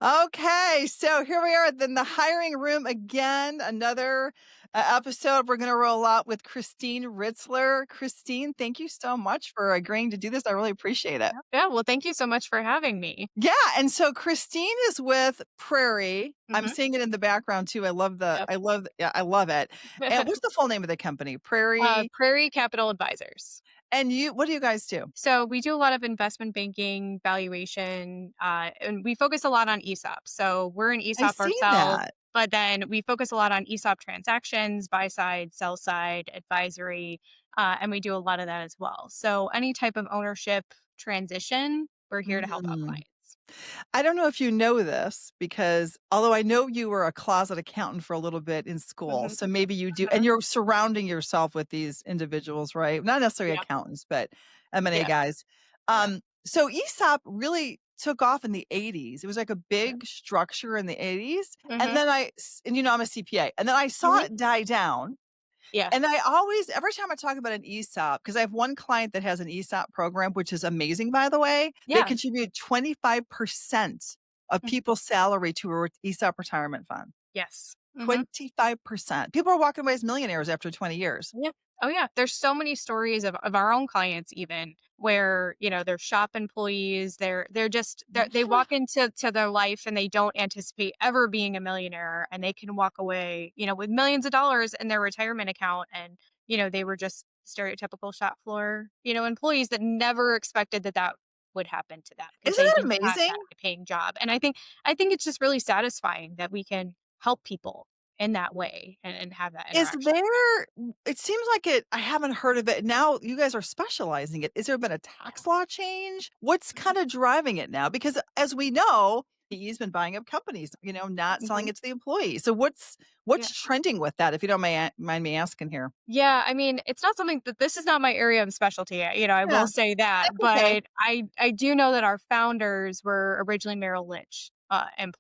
Okay, so here we are in the hiring room again. Another episode. We're going to roll out with Kristine Ritzler. Kristine, thank you so much for agreeing to do this. I really appreciate it. Yeah, well, thank you so much for having me. Yeah, and so Kristine is with Prairie. I'm Mhm. seeing it in the background too. Yep. Yeah, I love it. And what's the full name of the company? Prairie. Prairie Capital Advisors. And what do you guys do? So we do a lot of investment banking, valuation, and we focus a lot on ESOP. So we're an I ESOP see ourselves, that. but then we focus a lot on ESOP transactions, buy side, sell side, advisory, and we do a lot of that as well. So any type of ownership transition, we're here to help out Mm. clients. I don't know if you know this because although I know you were a closet accountant for a little bit in school, Hmm. so maybe you do, and you're surrounding yourself with these individuals, right? Not necessarily Yeah, accountants, but M&A yeah, guys. yeah, So ESOP really took off in the 80s. It was like a yeah. big structure in the 80s. And Hmm. then and I'm a CPA, and then I saw Hmm. it die down. Yeah, And I always every time I talk about an ESOP, because I have one client that has an ESOP program, which is amazing, by the way, they yeah. contribute 25% of Mhm. people's salary to a ESOP retirement fund. Yes. Hmm. 25%. People are walking away as millionaires after 20 years. Yeah. Oh yeah. There's so many stories of our own clients even where, they're shop employees, they Yeah. walk into their life and they don't anticipate ever being a millionaire and they can walk away, with millions of dollars in their retirement account and, they were just stereotypical shop floor, employees that never expected that would happen to them because Isn't they it did not amazing? have a paying job. And I think it's just really satisfying that we can help people in that way and have that Is interaction. there it seems like I haven't heard of it. Now you guys are specializing it. Is there been a tax law change? What's Mhm. kind of driving it now? Because as we know, he's been buying up companies, not selling Mhm. it to the employees. So Yeah. what's trending with that, if you don't mind me asking here? Yeah, I mean, it's not something that this is not my area of specialty, I Yeah, will say that, that's okay. but I do know that our founders were originally Merrill Lynch,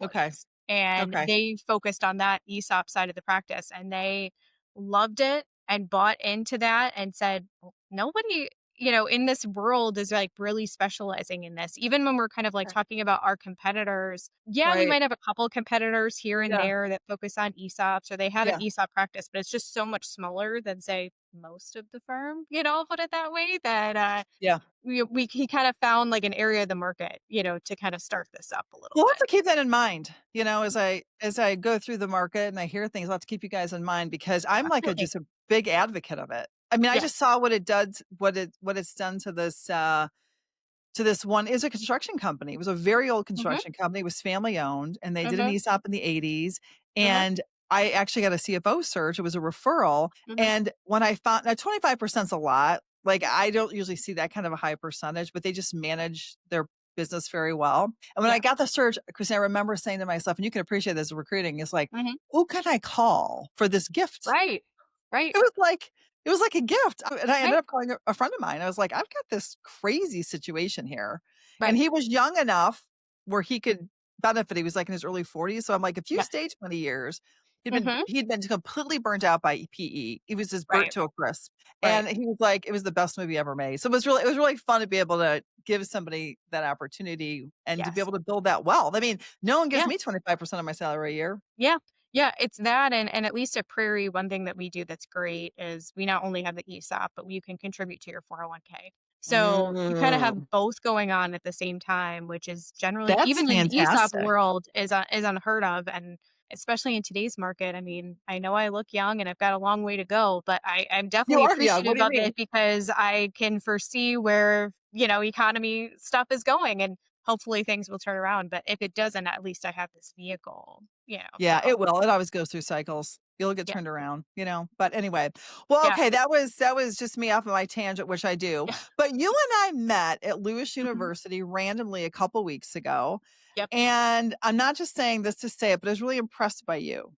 Okay. employees, and Okay. they focused on that ESOP side of the practice, and they loved it and bought into that and said, "Well, nobody, in this world is, like, really specializing in this." Even when we're kind of, like, Okay. talking about our competitors, yeah, we Right. might have a couple competitors here and Yeah. there that focus on ESOPs or they have an Yeah. ESOP practice, but it's just so much smaller than, say, most of the firm, I'll put it that way, that, Yeah. he kind of found, like, an area of the market, to kind of start this up a little We'll have bit. to keep that in mind, as I go through the market and I hear things, I'll have to keep you guys in mind because I'm like Definitely. just a big advocate of it. I mean, I Yeah. just saw what it does, what it's done to this one is a construction company. It was a very old Mhm. construction company. It was family owned and they did an Mhm. ESOP in the 80s. Mhm. And I actually got a CFO search. It was a referral. Mhm. And when I found now 25% is a lot. Like I don't usually see that kind of a high percentage, but they just manage their business very well. And when I Yeah. got the search, Christine, I remember saying to myself, and you can appreciate this recruiting, is like, Mhm. who can I call for this gift? Right. Right. It was like it was like a gift, and I ended Right. up calling a friend of mine. I was like, "I've got this crazy situation here," and Right. he was young enough where he could benefit. He was, like, in his early 40s, so I'm like, "If you Yeah. stay 20 years." Mhm. He'd been completely burnt out by PE. He was just burnt Right. to a crisp, Right. and he was like, it was the best movie ever made. So it was really fun to be able to give somebody that opportunity and to be Yes. able to build that wealth. I mean, no one gives Yeah. me 25% of my salary a year. Yeah. Yeah, it's that and at least at Prairie, one thing that we do that's great is we not only have the ESOP, but you can contribute to your 401k. So you kind of have Mm, both going on at the same time, which is generally that's even in the ESOP fantastic. world is unheard of and especially in today's market. I mean, I know I look young and I've got a long way to go, but I'm You definitely are young. What appreciative do you of mean? it because I can foresee where, economy stuff is going and hopefully things will turn around. But if it doesn't, at least I have this vehicle, to Yeah, help. it will. It always goes through cycles. You'll get Yeah. turned around, But anyway, well, Yeah. okay, that was just me off of my tangent, which I do. Yeah. But you and I met at Lewis Mhm. University randomly a couple weeks ago, Yep. and I'm not just saying this to say it, but I was really impressed by you.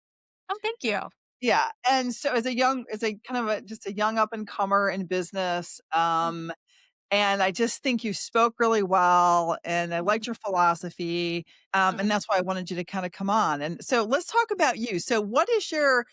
Oh, thank you. Yeah, and so as a kind of just a young up and comer in business, Mhm. and I just think you spoke really well, and I liked Mhm. your philosophy, and Mhm. that's why I wanted you to kinda come on, and so let's talk about you. So what is your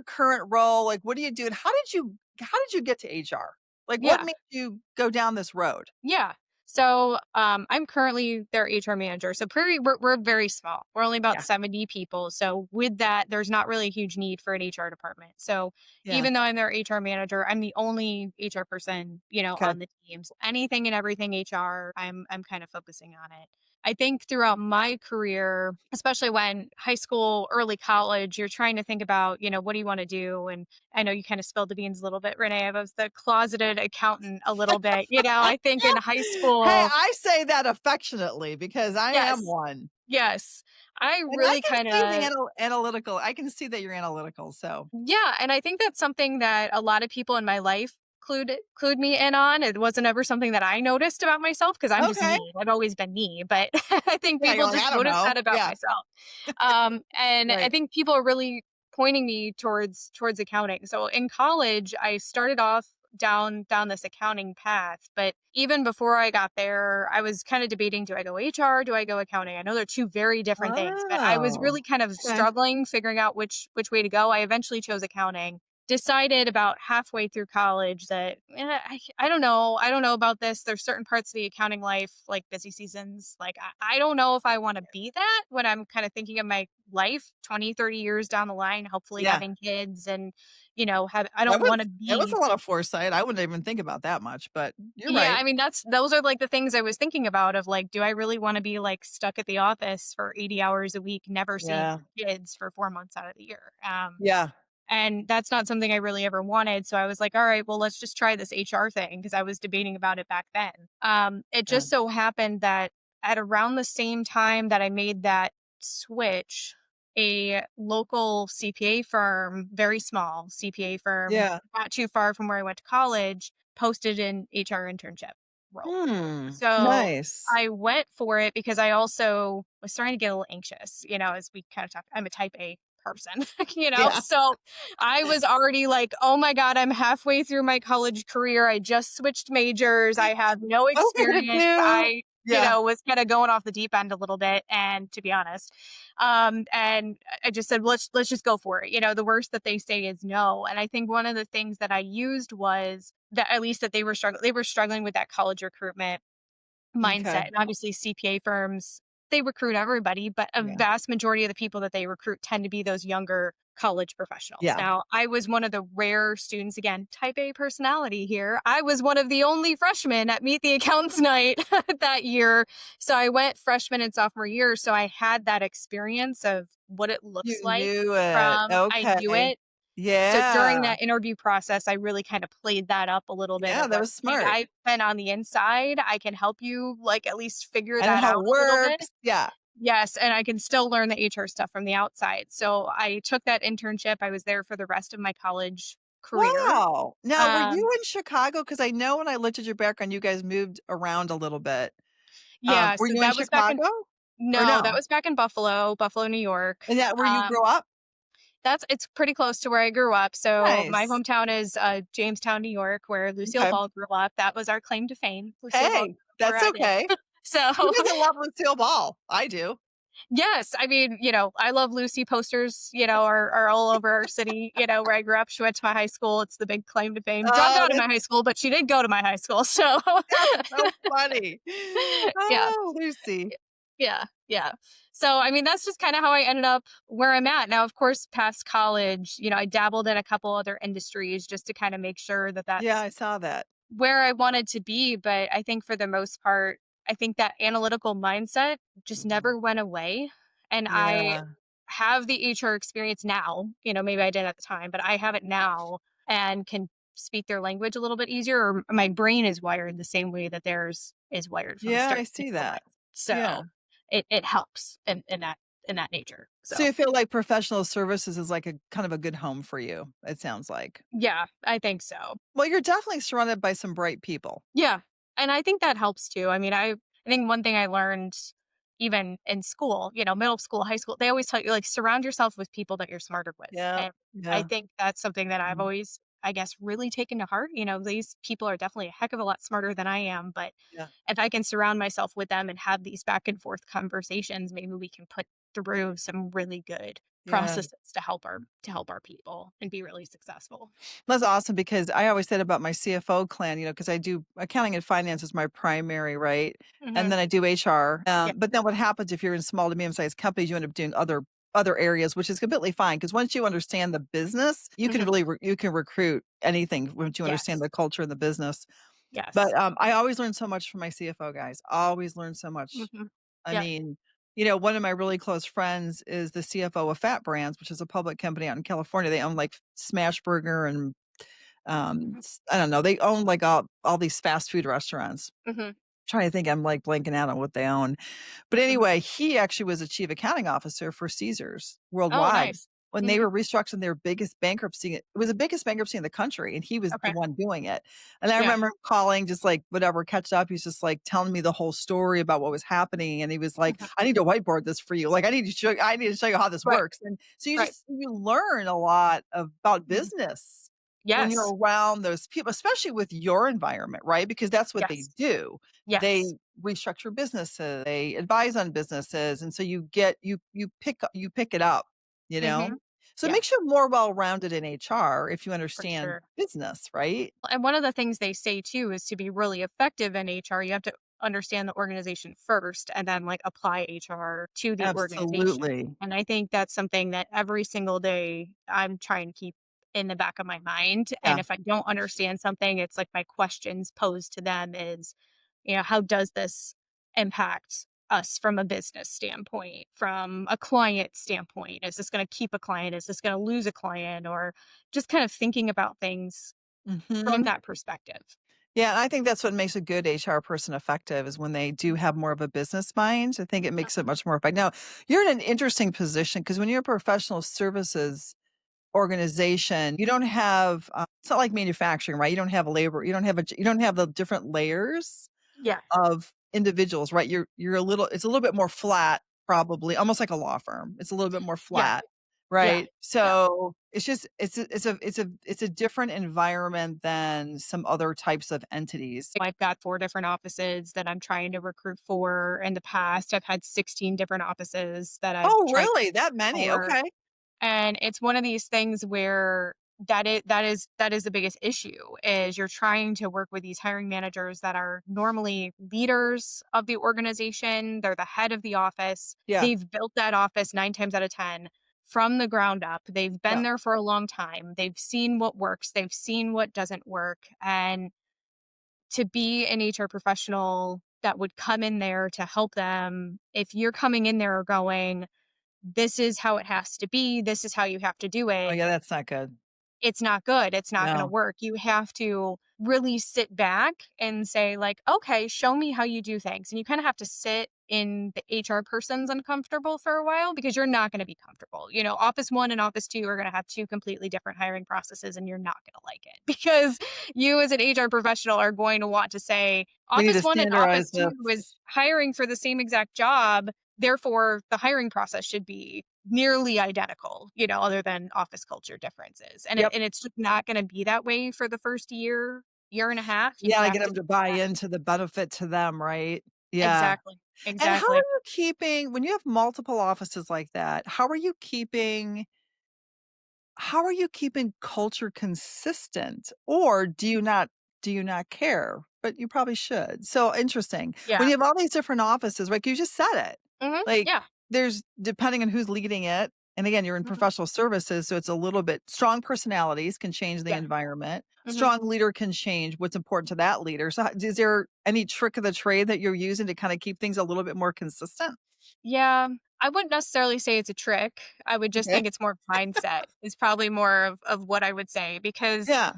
current role? Like, what do you do, and how did you get to HR? Like, what Yeah. made you go down this road? Yeah. I'm currently their HR manager. So Prairie, we're very small. We're only about Yeah. 70 people. So with that, there's not really a huge need for an HR department. So Yeah. even though I'm their HR manager, I'm the only HR person, Okay. on the team. So anything and everything HR, I'm kind of focusing on it. I think throughout my career, especially when high school, early college, you're trying to think about, what do you want to do? And I know you kind of spilled the beans a little bit, Renee. I was the closeted accountant a little bit. I think in high Hey, school, I say that affectionately because I am yes, one. yes, I And I really can kind see the of, analytical. I can see that you're analytical, so yeah. And I think that's something that a lot of people in my life clued me in on. It wasn't ever something that I noticed about myself because I'm just okay. me. I've always been me, but I think Yeah, you're people like, just "I don't notice know." that about Yeah, myself. And I right. think people are really pointing me towards accounting. So in college, I started off down this accounting path, but even before I got there, I was kind of debating, do I go HR, do I go accounting? I know they're two very different things, but I was Oh, really kind of okay. struggling figuring out which way to go. I eventually chose accounting. Decided about halfway through college that I don't know. I don't know about this. There's certain parts of the accounting life, like busy seasons. Like, I don't know if I want to be that when I'm kind of thinking of my life 20, 30 years down the line, hopefully Yeah. having kids and, I That don't was want to that was a be. lot of foresight. I wouldn't even think about that much, but you're Yeah, right. I mean, those are like the things I was thinking about of like, do I really want to be like stuck at the office for 80 hours a week, never seeing Yeah. kids for 4 months out of the year? Yeah. And that's not something I really ever wanted. So I was like, all right, well, let's just try this HR thing because I was debating about it back then. It Yeah. just so happened that at around the same time that I made that switch, a local CPA firm, very small CPA firm, Yeah. not too far from where I went to college, posted an HR internship role. Hmm. So Nice. I went for it because I also was starting to get a little anxious, as we kind of talked. I'm a type A person, Yeah. so I was already like, oh my God, I'm halfway through my college career. I just switched majors. I have no What am I gonna experience. do? Yeah. Was kind of going off the deep end a little bit. And to be honest, and I just said, let's just go for it. The worst that they say is no. And I think one of the things that I used was that at least that they were struggling with that college recruitment Okay. mindset. And obviously CPA firms, they recruit everybody, but a Yeah. vast majority of the people that they recruit tend to be those younger college professionals. Yeah. Now, I was one of the rare students, again, type A personality here. I was one of the only freshmen at Meet the Accountants Night that year. So I went freshman and sophomore year. So I had that experience of what it looks You like knew it. I knew Okay. it. So during Yeah. that interview process, I really kind of played that up a little bit Yeah, of that like, was "Hey, smart. I've been on the inside. I can help you, like, at least figure I know that how out it a little bit." works. Yeah. Yes, and I can still learn the HR stuff from the outside. So I took that internship. I was there for the rest of my college career. Wow. Now, were you Um, in Chicago? Because I know when I looked at your background, you guys moved around a little bit. yeah, Were so you in that was back in Chicago or no, that no? was back in Buffalo, New York. Is that where you Um, grew up? it's pretty close to where I grew up. So my Nice. hometown is Jamestown, New York, where Lucille Okay. Ball grew up. That was our claim to fame. Lucille Ball Hey, grew up where that's I did. okay. So Who doesn't love Lucille Ball? I do. yes, I mean, I love Lucy posters, are all over our city, where I grew up. She went to my high school. It's the big claim to fame. Dropped Oh, out of my high school, but she did go to my high school. So that's so funny. yeah, Oh, Lucy. yeah. So I mean, that's just kind of how I ended up where I'm at now. Of course, past college, I dabbled in a couple other industries just to kind of make sure that Yeah, that's I saw that. where I wanted to be. But I think for the most part, I think that analytical mindset just never went away. And I Yeah. have the HR experience now. Maybe I did at the time, but I have it now and can speak their language a little bit easier. Or my brain is wired the same way that theirs is wired from a Yeah, I see stereotypical that. lens. Yeah. So it helps in that nature. So So you feel like professional services is like a kind of a good home for you, it sounds like. yeah, I think so. Well, you're definitely surrounded by some bright people. Yeah, and I think that helps too. I mean, I think one thing I learned even in school, middle school, high school, they always tell you, like, surround yourself with people that you're smarter with, Yeah. and I Yeah. think that's something that I've Mhm. always, I guess, really taken to heart. These people are definitely a heck of a lot smarter than I am, but Yeah. if I can surround myself with them and have these back and forth conversations, maybe we can put through some really good Yeah. processes to help our people and be really successful. That's awesome because I always said about my CFO clan, because I do accounting and finance is my primary, right? And Mhm. then I do HR. Yeah. But then what happens if you're in small to medium-sized companies, you end up doing other areas, which is completely fine because once you understand the business, you can Mhm. really you can recruit anything once you understand Yes. the culture of the business. Yes. But I always learn so much from my CFO guys. Always learn so much. Mhm. I Yep. mean, one of my really close friends is the CFO of Fat Brands, which is a public company out in California. They own like Smashburger and Mhm. I don't know, they own, like, all these fast food restaurants. Mhm. Trying to think, I'm, like, blanking out on what they own. But Mhm. anyway, he actually was a chief accounting officer for Caesars Oh, worldwide nice. when they Mhm. were restructuring their biggest bankruptcy. It was the biggest bankruptcy in the country, and he was the Okay. one doing it. And I Yeah. remember him calling, just, like, whatever, catch up. He's just, like, telling me the whole story about what was happening, and he was like, Mhm. "I need to whiteboard this for you. Like, I need to show you how this Right. works." And so Right. you learn a lot about Mhm. business when you're Yes. around those people, especially with your environment, right? Because that's what they Yes. do. They Yes. restructure businesses, they advise on businesses, and so you pick it up, you know? Mhm. So it Yeah, makes you more well-rounded in HR if you for understand sure. business, right? And one of the things they say too is to be really effective in HR, you have to understand the organization first and then like apply HR to the organization. Absolutely. And I think that's something that every single day I'm trying to keep in the back of my mind. And Yeah. if I don't understand something, it's like my questions posed to them is, how does this impact us from a business standpoint, from a client standpoint? Is this going to keep a client? Is this going to lose a client? Or just kind of thinking about things from Mhm. that perspective. Yeah, and I think that's what makes a good HR person effective is when they do have more of a business mind. I think it makes it Mhm. much more effective. Now, you're in an interesting position because when you're a professional services organization, you don't have, it's not like manufacturing, right? You don't have labor, you don't have the different layers Yeah. of individuals, right? It's a little bit more flat, probably, almost like a law firm. It's a little bit more Yeah. flat, Yeah. right? Yeah. So it's just it's a different environment than some other types of entities. I've got 4 different offices that I'm trying to recruit for. In the past, I've had 16 different offices that I've Oh, tried really? That many? for. Okay. And it's one of these things where that is the biggest issue is you're trying to work with these hiring managers that are normally leaders of the organization. They're the head of the office. Yeah. They've built that office 9 times out of 10 from the ground up. They've been Yeah. there for a long time. They've seen what works. They've seen what doesn't work. And to be an HR professional that would come in there to help them, if you're coming in there going, this is how it has to be, this is how you have to do Oh, it, yeah, that's not good. it's not good. It's not going to No. work. You have to really sit back and say, like, okay, show me how you do things. And you kind of have to sit in the HR person's uncomfortable for a while because you're not going to be comfortable. Office one and office two are going to have two completely different hiring processes and you're not going to like it because you, as an HR professional, are going to want to say, We need office to one and standardize office two this. is hiring for the same exact job. Therefore, the hiring process should be nearly identical, other than office culture differences. And Yep. it's just not gonna be that way for the first year, year and a half. You You gotta have get to them do to buy that. into the benefit to them, right? Yeah. Exactly. And how are Exactly. you keeping when you have multiple offices like that, how are you keeping culture consistent? Or do you not care? But you probably should. So interesting. When Yeah. you have all these different offices, like you just said it. Mhm. Like Yeah. there's depending on who's leading it. And again, you're in Mhm. professional services, so it's a little bit strong personalities can change the Yeah. environment. Mhm. Strong leader can change what's important to that leader. So is there any trick of the trade that you're using to kind of keep things a little bit more consistent? Yeah. I wouldn't necessarily say it's a trick. I would just Okay. think it's more mindset is probably more of what I would say because Yeah.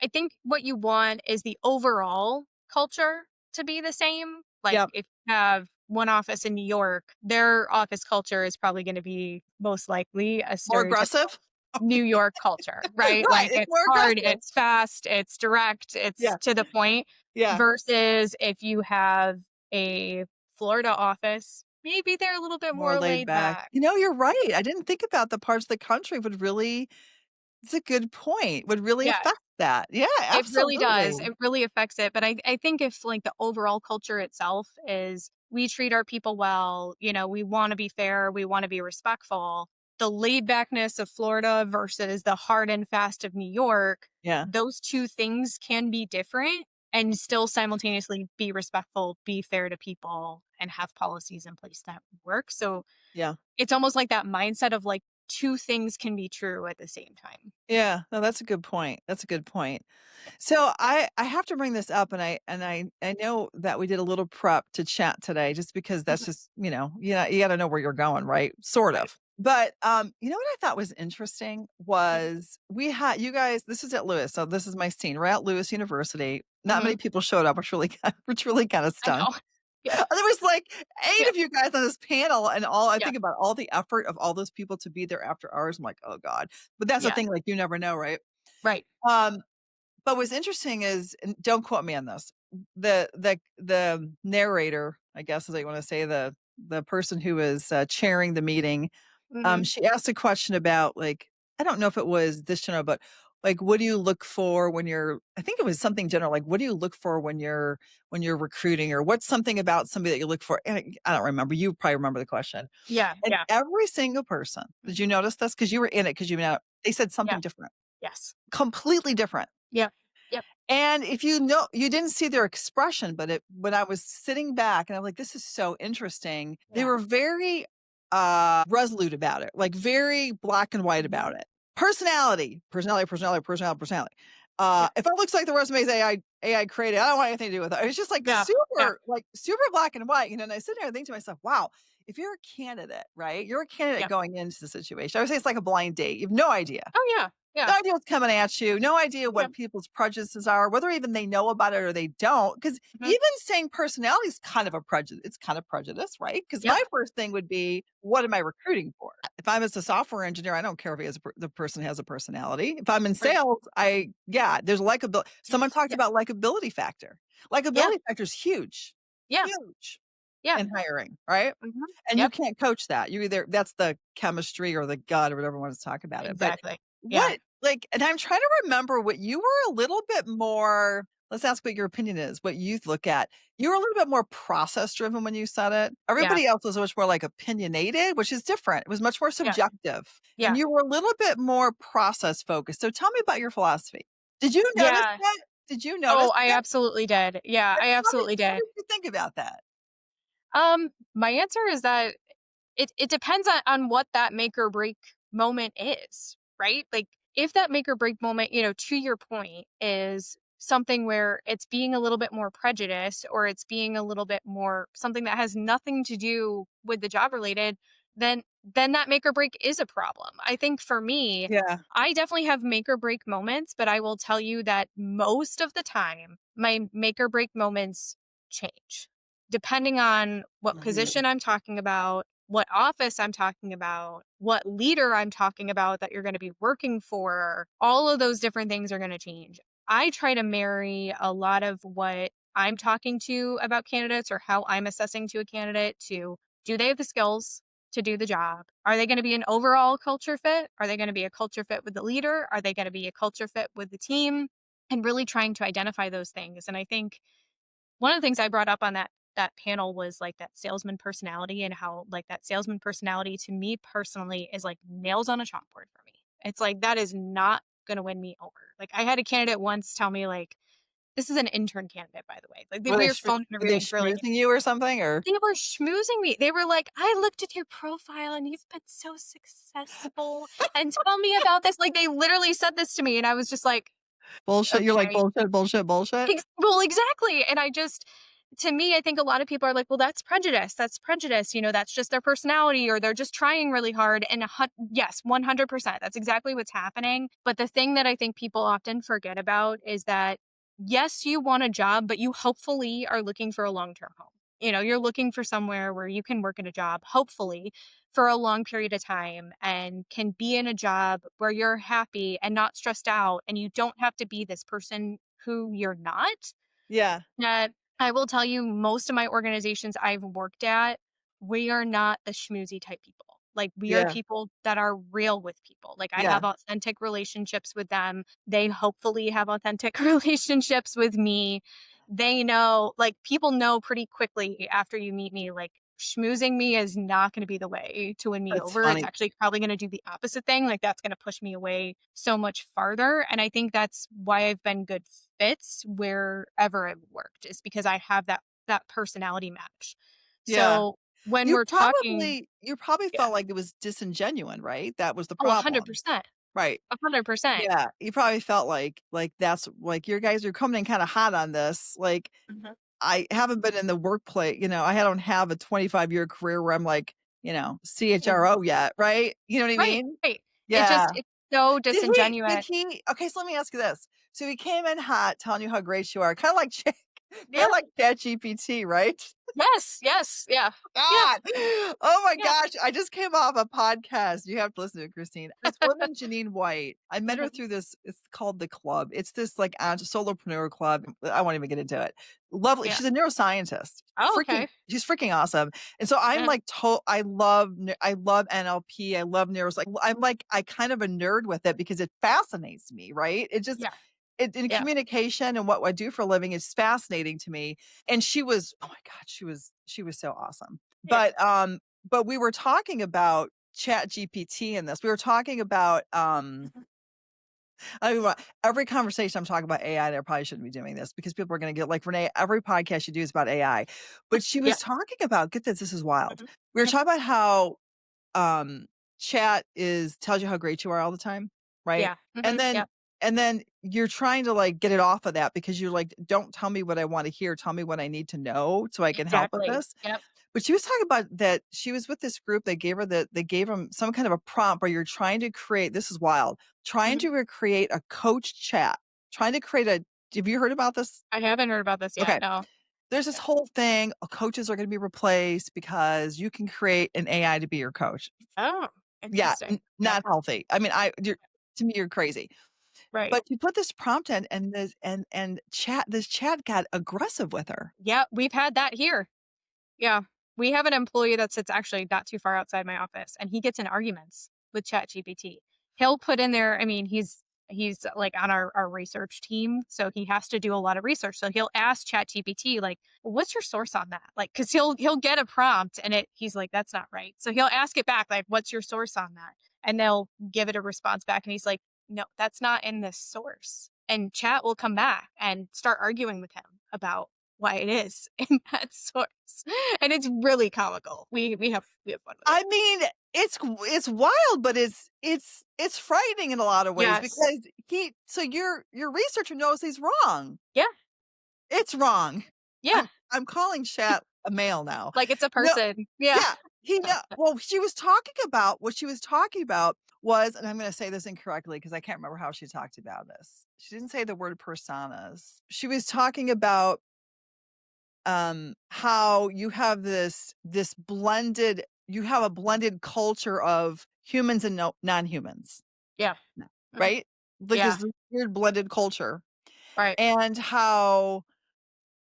I think what you want is the overall culture to be the same. Like Yep. if you have one office in New York, their office culture is probably going to be most likely a More stereotypical aggressive? New York culture, right? Right, Like it's it's more hard, aggressive. it's fast, it's direct, it's Yeah, to the point yeah, versus if you have a Florida office, maybe they're a little bit more more laid laid back. back. You're right. I didn't think about the parts of the country would really it's a good point, would really Yeah, affect that. Yeah, it really does. absolutely. It really affects it. But I think if like the overall culture itself is we treat our people well, we want to be fair, we want to be respectful. The laid backness of Florida versus the hard and fast of New York, Yeah. those two things can be different and still simultaneously be respectful, be fair to people, and have policies in place that work. So Yeah. it's almost like that mindset of like two things can be true at the same time. Yeah. No, that's a good point. That's a good point. So I have to bring this up, and I know that we did a little prep to chat today, just because that's Mhm. just you got to know where you're going, right? Sort Right. of. But you know what I thought was interesting Mhm. was we had you guys. This is at Lewis, so this is my scene. We're at Lewis University. Not many Mhm. people showed up, which really which really kind of I stunk. know. Yeah. There was like 8 Yeah. of you guys on this panel, and all I Yeah. think about all the effort of all those people to be there after hours. I'm like, oh god. But that's the Yeah. thing. Like you never know, right? Right. Um, but what's interesting is, and don't quote me on this, the narrator, I guess is what you wanna say, the person who is, chairing the meeting, Mhm. she asked a question about, like, I don't know if it was this general, but, like, what do you look for when you're, I think it was something general, like, what do you look for when you're recruiting, or what's something about somebody that you look for? And I don't remember, you probably remember the question. Yeah. And Yeah. every single person, did you Mhm. notice this? Because you were in it, because you know, they said Yeah. something different, Yes. completely different. Yep. Yep. And if you know, you didn't see their expression, but when I was sitting back and I'm like, this is so interesting, they Yeah. were very resolute about it, like very black and white about Mhm. it. Personality, personality, personality, personality, personality. Yeah. If it looks like the resumes AI created, I don't want anything to do with it. It's just Yeah. Yeah. like super black and white, and I sit there and think to myself, wow, if you're a candidate, right? You're a candidate Yeah. going into the situation. I would say it's like a blind date. You have no idea. Oh, yeah. No Yeah. idea what's coming at you, no idea Yeah. what people's prejudices are, whether even they know about it or they don't. Because Mhm. even saying personality is kind of a prejudice, it's kind of prejudice, right? Because Yep. my first thing would be, what am I recruiting for? If I'm as a software engineer, I don't care if he has the person has a personality. If I'm in Right. sales, yeah, there's likability. Someone talked Yeah. about likability factor. Yeah. Likability factor is huge, Yeah. huge Yeah. in hiring, right? Mhm. And you Yep. can't coach that. You either, that's the chemistry or the gut or whatever you want to talk about it. But Exactly. Yeah. what, like, and I'm trying to remember what you were a little bit more, let's ask what your opinion is, what you look at. You were a little bit more process driven when you said it. Yeah. Everybody else was much more like opinionated, which is different. It was much more Yeah. subjective. And Yeah. you were a little bit more process focused. So tell me about your philosophy. Did you notice Yeah. that? Did you notice Oh, I that? absolutely did. Yeah, I absolutely What did. did you think about that? My answer is that it depends on what that make or break moment is, right? Like if that make or break moment, to your point, is something where it's being a little bit more prejudice or it's being a little bit more something that has nothing to do with the job related, then that make or break is a problem. I think for me, Yeah. I definitely have make or break moments, but I will tell you that most of the time my make or break moments change depending on what Mhm. position I'm talking about, what office I'm talking about, what leader I'm talking about that you're going to be working for, all of those different things are going to change. I try to marry a lot of what I'm talking to about candidates or how I'm assessing to a candidate to do they have the skills to do the job? Are they going to be an overall culture fit? Are they going to be a culture fit with the leader? Are they going to be a culture fit with the team? And really trying to identify those things. And I think one of the things I brought up on that panel was like that salesman personality and how like that salesman personality to me personally is like nails on a chalkboard for me. It's like that is not going to win me over. Like I had a candidate once tell me like this is an intern candidate by the way. Like we were phone Were they interviewing for like schmoozing you or something, or they were schmoozing me. They were like, "I looked at your profile and you've been so successful and tell me about this." Like they literally said this to me and I was just like, bullshit? You're like, "Okay." bullshit, bullshit, bullshit? Well, exactly, and I just to me, I think a lot of people are like, "Well, that's prejudice. That's prejudice. That's just their personality, or they're just trying really hard." And yes, 100%, that's exactly what's happening. But the thing that I think people often forget about is that yes, you want a job, but you hopefully are looking for a long term home. You're looking for somewhere where you can work in a job, hopefully, for a long period of time and can be in a job where you're happy and not stressed out and you don't have to be this person who you're not. Yeah, That I will tell you, most of my organizations I've worked at, we are not the schmoozy type people. Like, we are yeah, people that are real with people. Like, I yeah, have authentic relationships with them. They hopefully have authentic relationships with me. they know, like, people know pretty quickly after you meet me, like, schmoozing me is not going to be the way to win me That's over. It's funny. actually probably going to do the opposite thing. Like, that's going to push me away so much farther. And I think that's why I've been good fits wherever I've worked, is because I have that personality match. Yeah. So when we're talking, You probably yeah, felt like it was disingenuine, right? That was the oh, problem. 100%, Right. 100%. Yeah, you probably felt like that's like, "You guys are coming in kinda hot on this." Like, Mhm. I haven't been in the workplace, I don't have a 25-year career where I'm like, Mhm. CHRO yet, right? You know what I Right, mean? right. Yeah. It's so Did disingenuous. he okay, so let me ask you this. So he came in hot telling you how great you are, kinda like kinda Yeah. like ChatGPT, right? Yes, yes, yeah. Yeah, God. Oh my yeah. gosh. I just came off a podcast. You have to listen to it, Christine. This woman, Janine White. I met her Mhm. through this. It's called The Club. It's this like solopreneur club. I won't even get into it. Lovely. Yeah. She's a neuroscientist. Oh, Freaking, okay. she's freaking awesome. And so I'm Yeah. like, I love NLP. I love I'm like, I kind of a nerd with it because it fascinates me, right? Yeah. It in Yeah. communication and what I do for a living is fascinating to me. And oh my God, she was so awesome. Yeah. But we were talking about Chat GPT in this. We were talking about Mhm. I mean, every conversation I'm talking about AI, and I probably shouldn't be doing this because people are gonna get like Renee, every podcast you do is about AI. But she Yeah. was talking about, get this is wild. Mhm. We were Mhm. talking about how um, chat is tells you how great you are all the time, right? Yeah. And Mhm. then Yeah. you're trying to like get it off of that because you're like, don't tell me what I want to hear, tell me what I need to know so I can help with Exactly. this. Yep. But she was talking about that she was with this group, they gave them some kind of a prompt where you're trying to create, this is wild, trying Mhm. to recreate a coach chat, trying to create a have you heard about this? I haven't heard about this Okay. yet, no. There's this Yeah. whole thing, coaches are gonna be replaced because you can create an AI to be your coach. Oh, Yeah, interesting. Yeah. not healthy. I mean, to me, you're crazy. Right. But you put this prompt in and this chat got aggressive with her. Yeah, we've had that here. Yeah. We have an employee that sits actually not too far outside my office, and he gets in arguments with ChatGPT. He'll put in there, I mean, he's like on our research team, so he has to do a lot of research. So he'll ask ChatGPT, like, well, what's your source on that? Like, because he'll get a prompt and he's like, that's not right. So he'll ask it back, like, what's your source on that? And they'll give it a response back, and he's like, no, that's not in this source. And chat will come back and start arguing with him about why it is in that source. And it's really comical. We have fun with it. I mean, it's wild, but it's frightening in a lot of ways Yes. because your researcher knows he's wrong. Yeah. It's wrong. Yeah. I'm calling chat a male now. Like it's a No, person. Yeah. yeah, he know well, she was talking about what she was talking about was, and I'm gonna say this incorrectly because I can't remember how she talked about this. She didn't say the word personas. She was talking about, how you have a blended culture of humans and no non-humans, Yeah. no, Mhm. right? Like, Yeah. this weird blended culture, Right. and how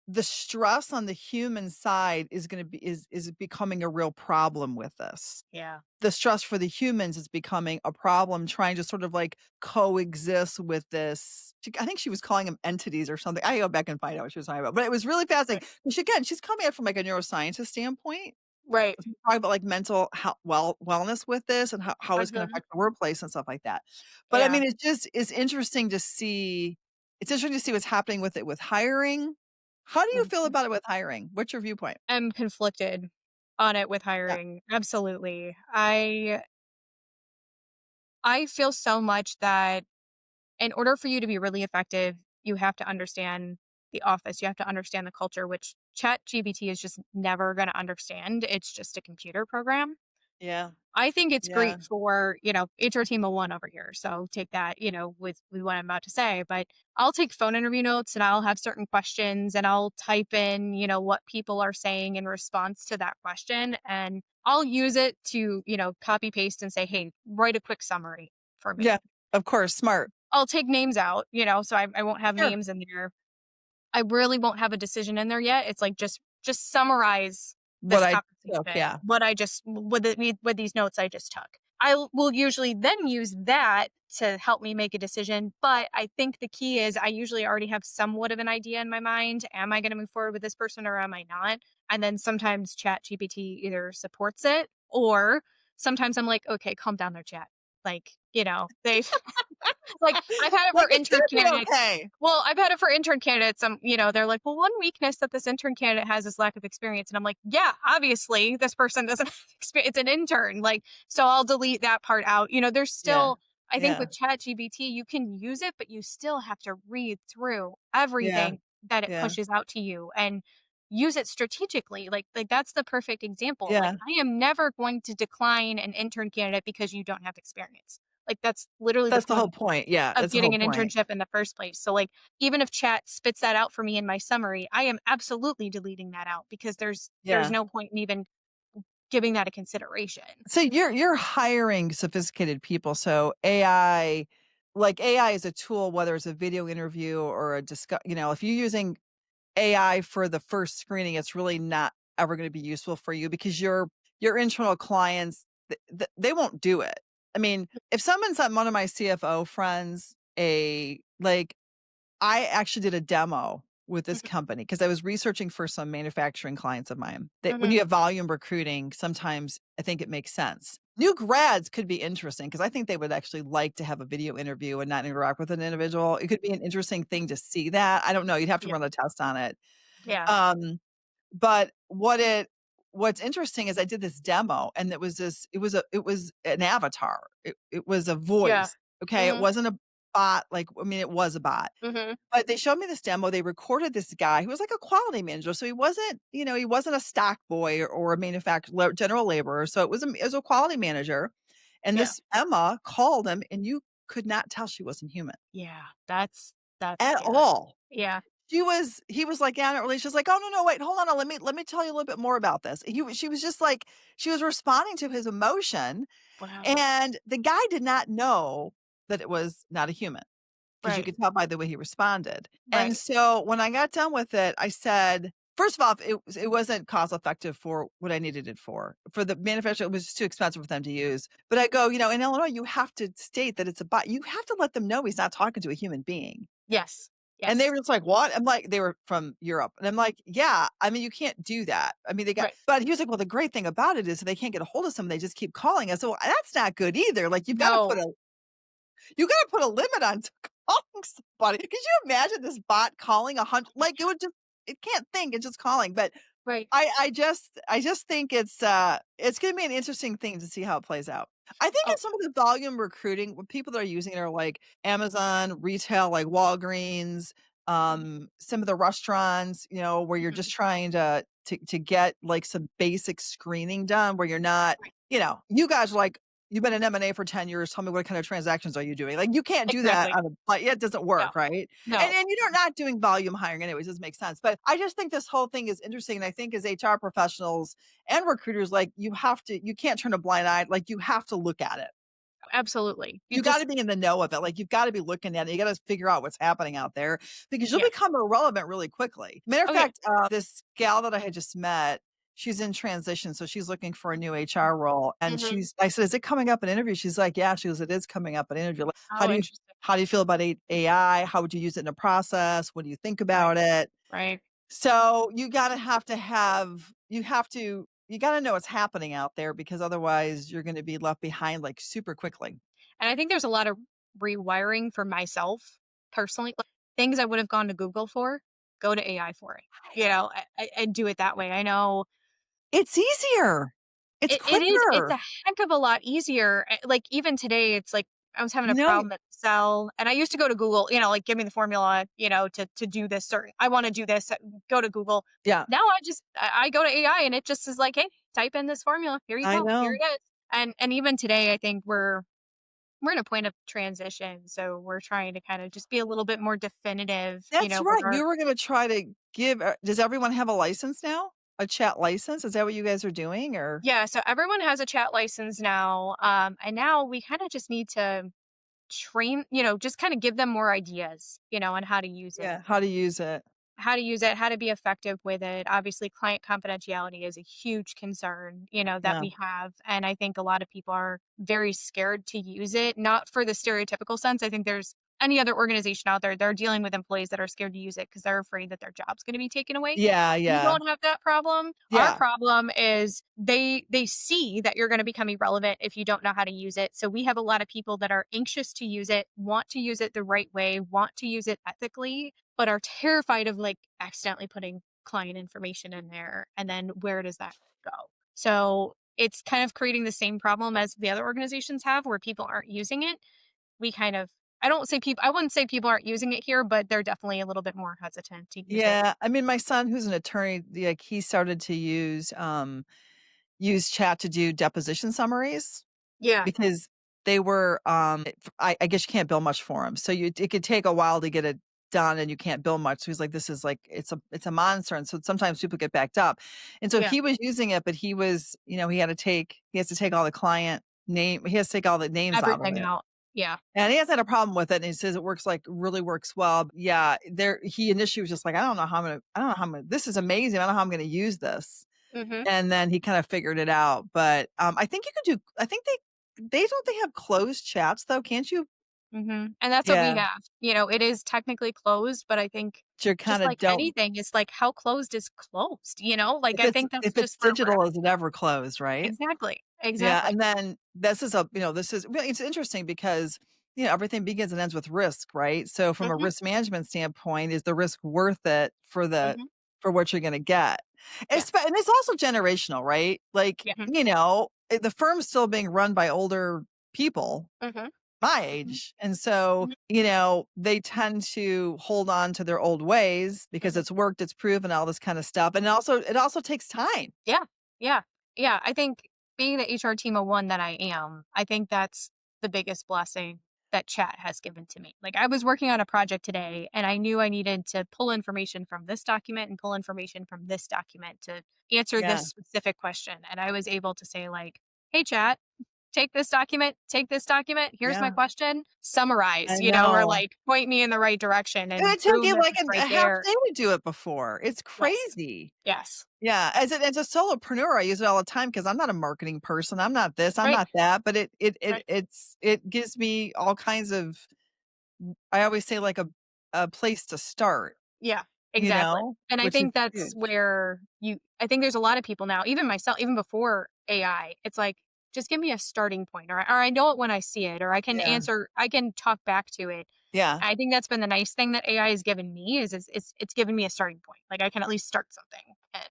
the stress on the human side is gonna be is becoming a real problem with this. Yeah. The stress for the humans is becoming a problem trying to sort of, like, coexist with this I think she was calling them entities or something. I go back and find out what she was talking about, but it was really Right. fascinating. Again, she's coming at it from, like, a neuroscientist standpoint. Right. She's talking about, like, mental wellness with this and how it's gonna Mhm. affect the workplace and stuff like that. But, I Yeah. mean, it's interesting to see what's happening with it with hiring. How do you feel Mhm. about it with hiring? What's your viewpoint? I'm conflicted on it with Yeah. hiring. Absolutely. I feel so much that in order for you to be really effective, you have to understand the office. You have to understand the culture, which ChatGPT is just never going to understand. It's just a computer program. Yeah. I think it's Yeah. great for, HR team of one over here. So take that, with what I'm about to say. But I'll take phone interview notes and I'll have certain questions and I'll type in, what people are saying in response to that question. And I'll use it to, copy paste and say, hey, write a quick summary for Yeah. me. Of course, smart. I'll take names out, so I won't have Sure. names in there. I really won't have a decision in there yet. It's like just summarize What this I took, conversation, yeah. what I just with these notes I just took. will usually then use that to help me make a decision. But I think the key is I usually already have somewhat of an idea in my mind. Am I going to move forward with this person or am I not? And then sometimes Chat GPT either supports it or sometimes I'm like, okay, calm down there, chat. Like, they like, I've had it for Like, it's intern gonna be candidates. okay. Well, I've had it for intern candidates. They're like, well, one weakness that this intern candidate has is lack of experience. And I'm like, yeah, obviously this person doesn't have experience. It's an intern. Like, so I'll delete that part out. There's Yeah. still, I think Yeah. with ChatGPT, you can use it, but you still have to read through Yeah. everything that it Yeah. pushes out to you and use it strategically. Like that's the perfect example. Like Yeah. I am never going to decline an intern candidate because you don't have experience. Like that's literally the That's the point whole point. Yeah, of that's the getting whole an point. internship in the first place. So, like, even if chat spits that out for me in my summary, I am absolutely deleting that out because there's Yeah. no point in even giving that a consideration. So you're hiring sophisticated people. So AI, like AI is a tool, whether it's a video interview or a discuss, if you're using AI for the first screening, it's really not ever going to be useful for you because your internal clients, they won't do it. I mean, if someone sent one of my CFO friends I actually did a demo with this Mhm, company because I was researching for some manufacturing clients of mine. That when mhm, you have volume recruiting, sometimes I think it makes sense. New grads could be interesting because I think they would actually like to have a video interview and not interact with an individual. It could be an interesting thing to see that. I don't know. You'd have to yeah, run a test on it. yeah, But what's interesting is I did this demo and it was an avatar. It was a yeah, voice. Okay. It mhm, wasn't a bot. Like, I mean, it was a bot, mhm, but they showed me this demo, they recorded this guy who was like a quality manager, so he wasn't a stock boy or a general laborer, so it was a quality manager, and yeah, this Emma called him, and you could not tell she wasn't human yeah. That's at scary. all. Yeah, He was like, "Yeah, not really." She's like, "Oh, no, no, wait, hold on, let me tell you a little bit more about this." She was just like she was responding to his emotion, wow, and the guy did not know that it was not a human. 'Cause you right, could tell by the way he responded. And right, so when I got done with it, I said, first of all, it wasn't cost effective for what I needed it for. For the manufacturer, it was just too expensive for them to use. But I go, in Illinois, you have to state that it's a bot. You have to let them know he's not talking to a human being. yes, And they yes, were just like, "What?" I'm like, they were from Europe. And I'm like, "Yeah, I mean, you can't do that." I mean, right. but he was like, "Well, the great thing about it is they can't get a hold of someone, they just keep calling us." So well, that's not good either. Like, No, you gotta put a limit on calling somebody. Could you imagine this bot calling 100 like, it can't think, it's just calling, but right. I just think it's gonna be an interesting thing to see how it plays out. I think in Oh, some of the volume recruiting, when people that are using it are like Amazon, retail, like Walgreens, mhm, some of the restaurants, where you're mhm, just trying to get, like, some basic screening done where you're not right. you guys are like, "You've been in M&A for 10 years, tell me what kind of transactions are you doing?" Like, you can't do that Exactly. on a like, it doesn't No, work, right? And no, you're not doing volume hiring anyways, it doesn't make sense, but I just think this whole thing is interesting, and I think as HR professionals and recruiters, like, you can't turn a blind eye, like, you have to look at it. absolutely. You You gotta just, be in the know of it, like, you've gotta be looking at it, you gotta figure out what's happening out there because you'll yeah. become irrelevant really quickly. Matter of Oh, yeah. fact, this gal that I had just met, she's in transition, so she's looking for a new HR role, and Mhm. I said, "Is it coming up in interview?" She's like, "Yeah." She goes, "It is coming up in interview." Like, Oh, interesting. how do you feel about AI? How would you use it in a process? What do you think Right, about it? right. So, you gotta know what's happening out there because otherwise you're gonna be left behind, like, super quickly. And I think there's a lot of rewiring for myself personally. Like, things I would have gone to Google for, go to AI for it, and do it that way. I know It's easier. It's it's a quicker. heck of a lot easier. Like even today, it's like I was having You a know y problem at Excel and I used to go to Google, like give me the formula, to do this certain I want to do this, go to Google. Yeah, Now I go to AI and it just is like, hey, type in this formula. Here you I go. Here know. it is. And even today, I think we're in a point of transition, so we're trying to kind of just be a little bit more definitive, That's with right. our You were gonna try to give does everyone have a license now? A chat license? Is that what you guys are doing or yeah, so everyone has a chat license now. And now we kind of just need to train, just kind of give them more ideas, on how to use it. yeah, how to use it? how to use it, how to be effective with it. Obviously, client confidentiality is a huge concern, that Yeah. we have. And I think a lot of people are very scared to use it, not for the stereotypical sense. I think there's any other organization out there, they're dealing with employees that are scared to use it because they're afraid that their job's going to be taken away. Yeah, We yeah. don't have that problem. Our Yeah. problem is they see that you're going to become irrelevant if you don't know how to use it. So we have a lot of people that are anxious to use it, want to use it the right way, want to use it ethically, but are terrified of like accidentally putting client information in there. And then where does that go? So it's kind of creating the same problem as the other organizations have where people aren't using it. We kind of, I wouldn't say people aren't using it here, but they're definitely a little bit more hesitant to use it. Yeah. I mean, my son, who's an attorney, like he started to use chat to do deposition summaries. Yeah. Because they were, I guess you can't bill much for them. So it could take a while to get it done and you can't bill much. So he's like, "This is like it's a monster." And so sometimes people get backed up. And so Yeah. he was using it, but he has to take all the client name he has to take all the names out of Everything it. out. Yeah. And he hasn't had a problem with it, and he says it works like really works well. But yeah, he initially was just like, I don't know how I'm gonna this is amazing. I don't know how I'm gonna use this." Mhm. And then he kind of figured it out, but, I think you could do I think they have closed chats though, can't you? Mhm. And that's what we Yeah, have. It is technically closed, but I think but you just kinda like don't anything, it's like how closed is closed, Like I think that's if it's just for digital, is it ever closed, right? exactly. Yeah, Exactly. and then this is well, it's interesting because, everything begins and ends with risk, right? So from a Mhm. risk management standpoint, is the risk worth it Mhm. for what you're gonna get? Yeah. And it's also generational, right? Like, Yeah. the firm's still being run by older people Mhm. my Mhm. age. And so, Mhm. they tend to hold on to their old ways because Mhm. it's worked, it's proven all this kind of stuff. And it also takes time. Yeah. Yeah. Yeah. I think being the HR team of one that I am, I think that's the biggest blessing that chat has given to me. Like I was working on a project today and I knew I needed to pull information from this document and pull information from this document to answer this Yeah, specific question. And I was able to say like, "Hey chat, take this document. Here's my yeah. question. Summarize, I or know. like point me in the right direction." It And would take boom, you it like was a right half there. day to do it before. It's Yes. crazy. Yes. Yeah, as a solopreneur, I use it all the time because I'm not a marketing person. I'm not this, I'm Right. not that, but Right. it gives me all kinds of I always say like a place to start, Yeah, exactly. And I which is think that's huge. where I think there's a lot of people now, even myself, even before AI, it's like, just give me a starting point, or I know it when I see it, or Yeah. I can talk back to it. Yeah. I think that's been the nice thing that AI has given me is it's given me a starting point. Like I can at least start something. And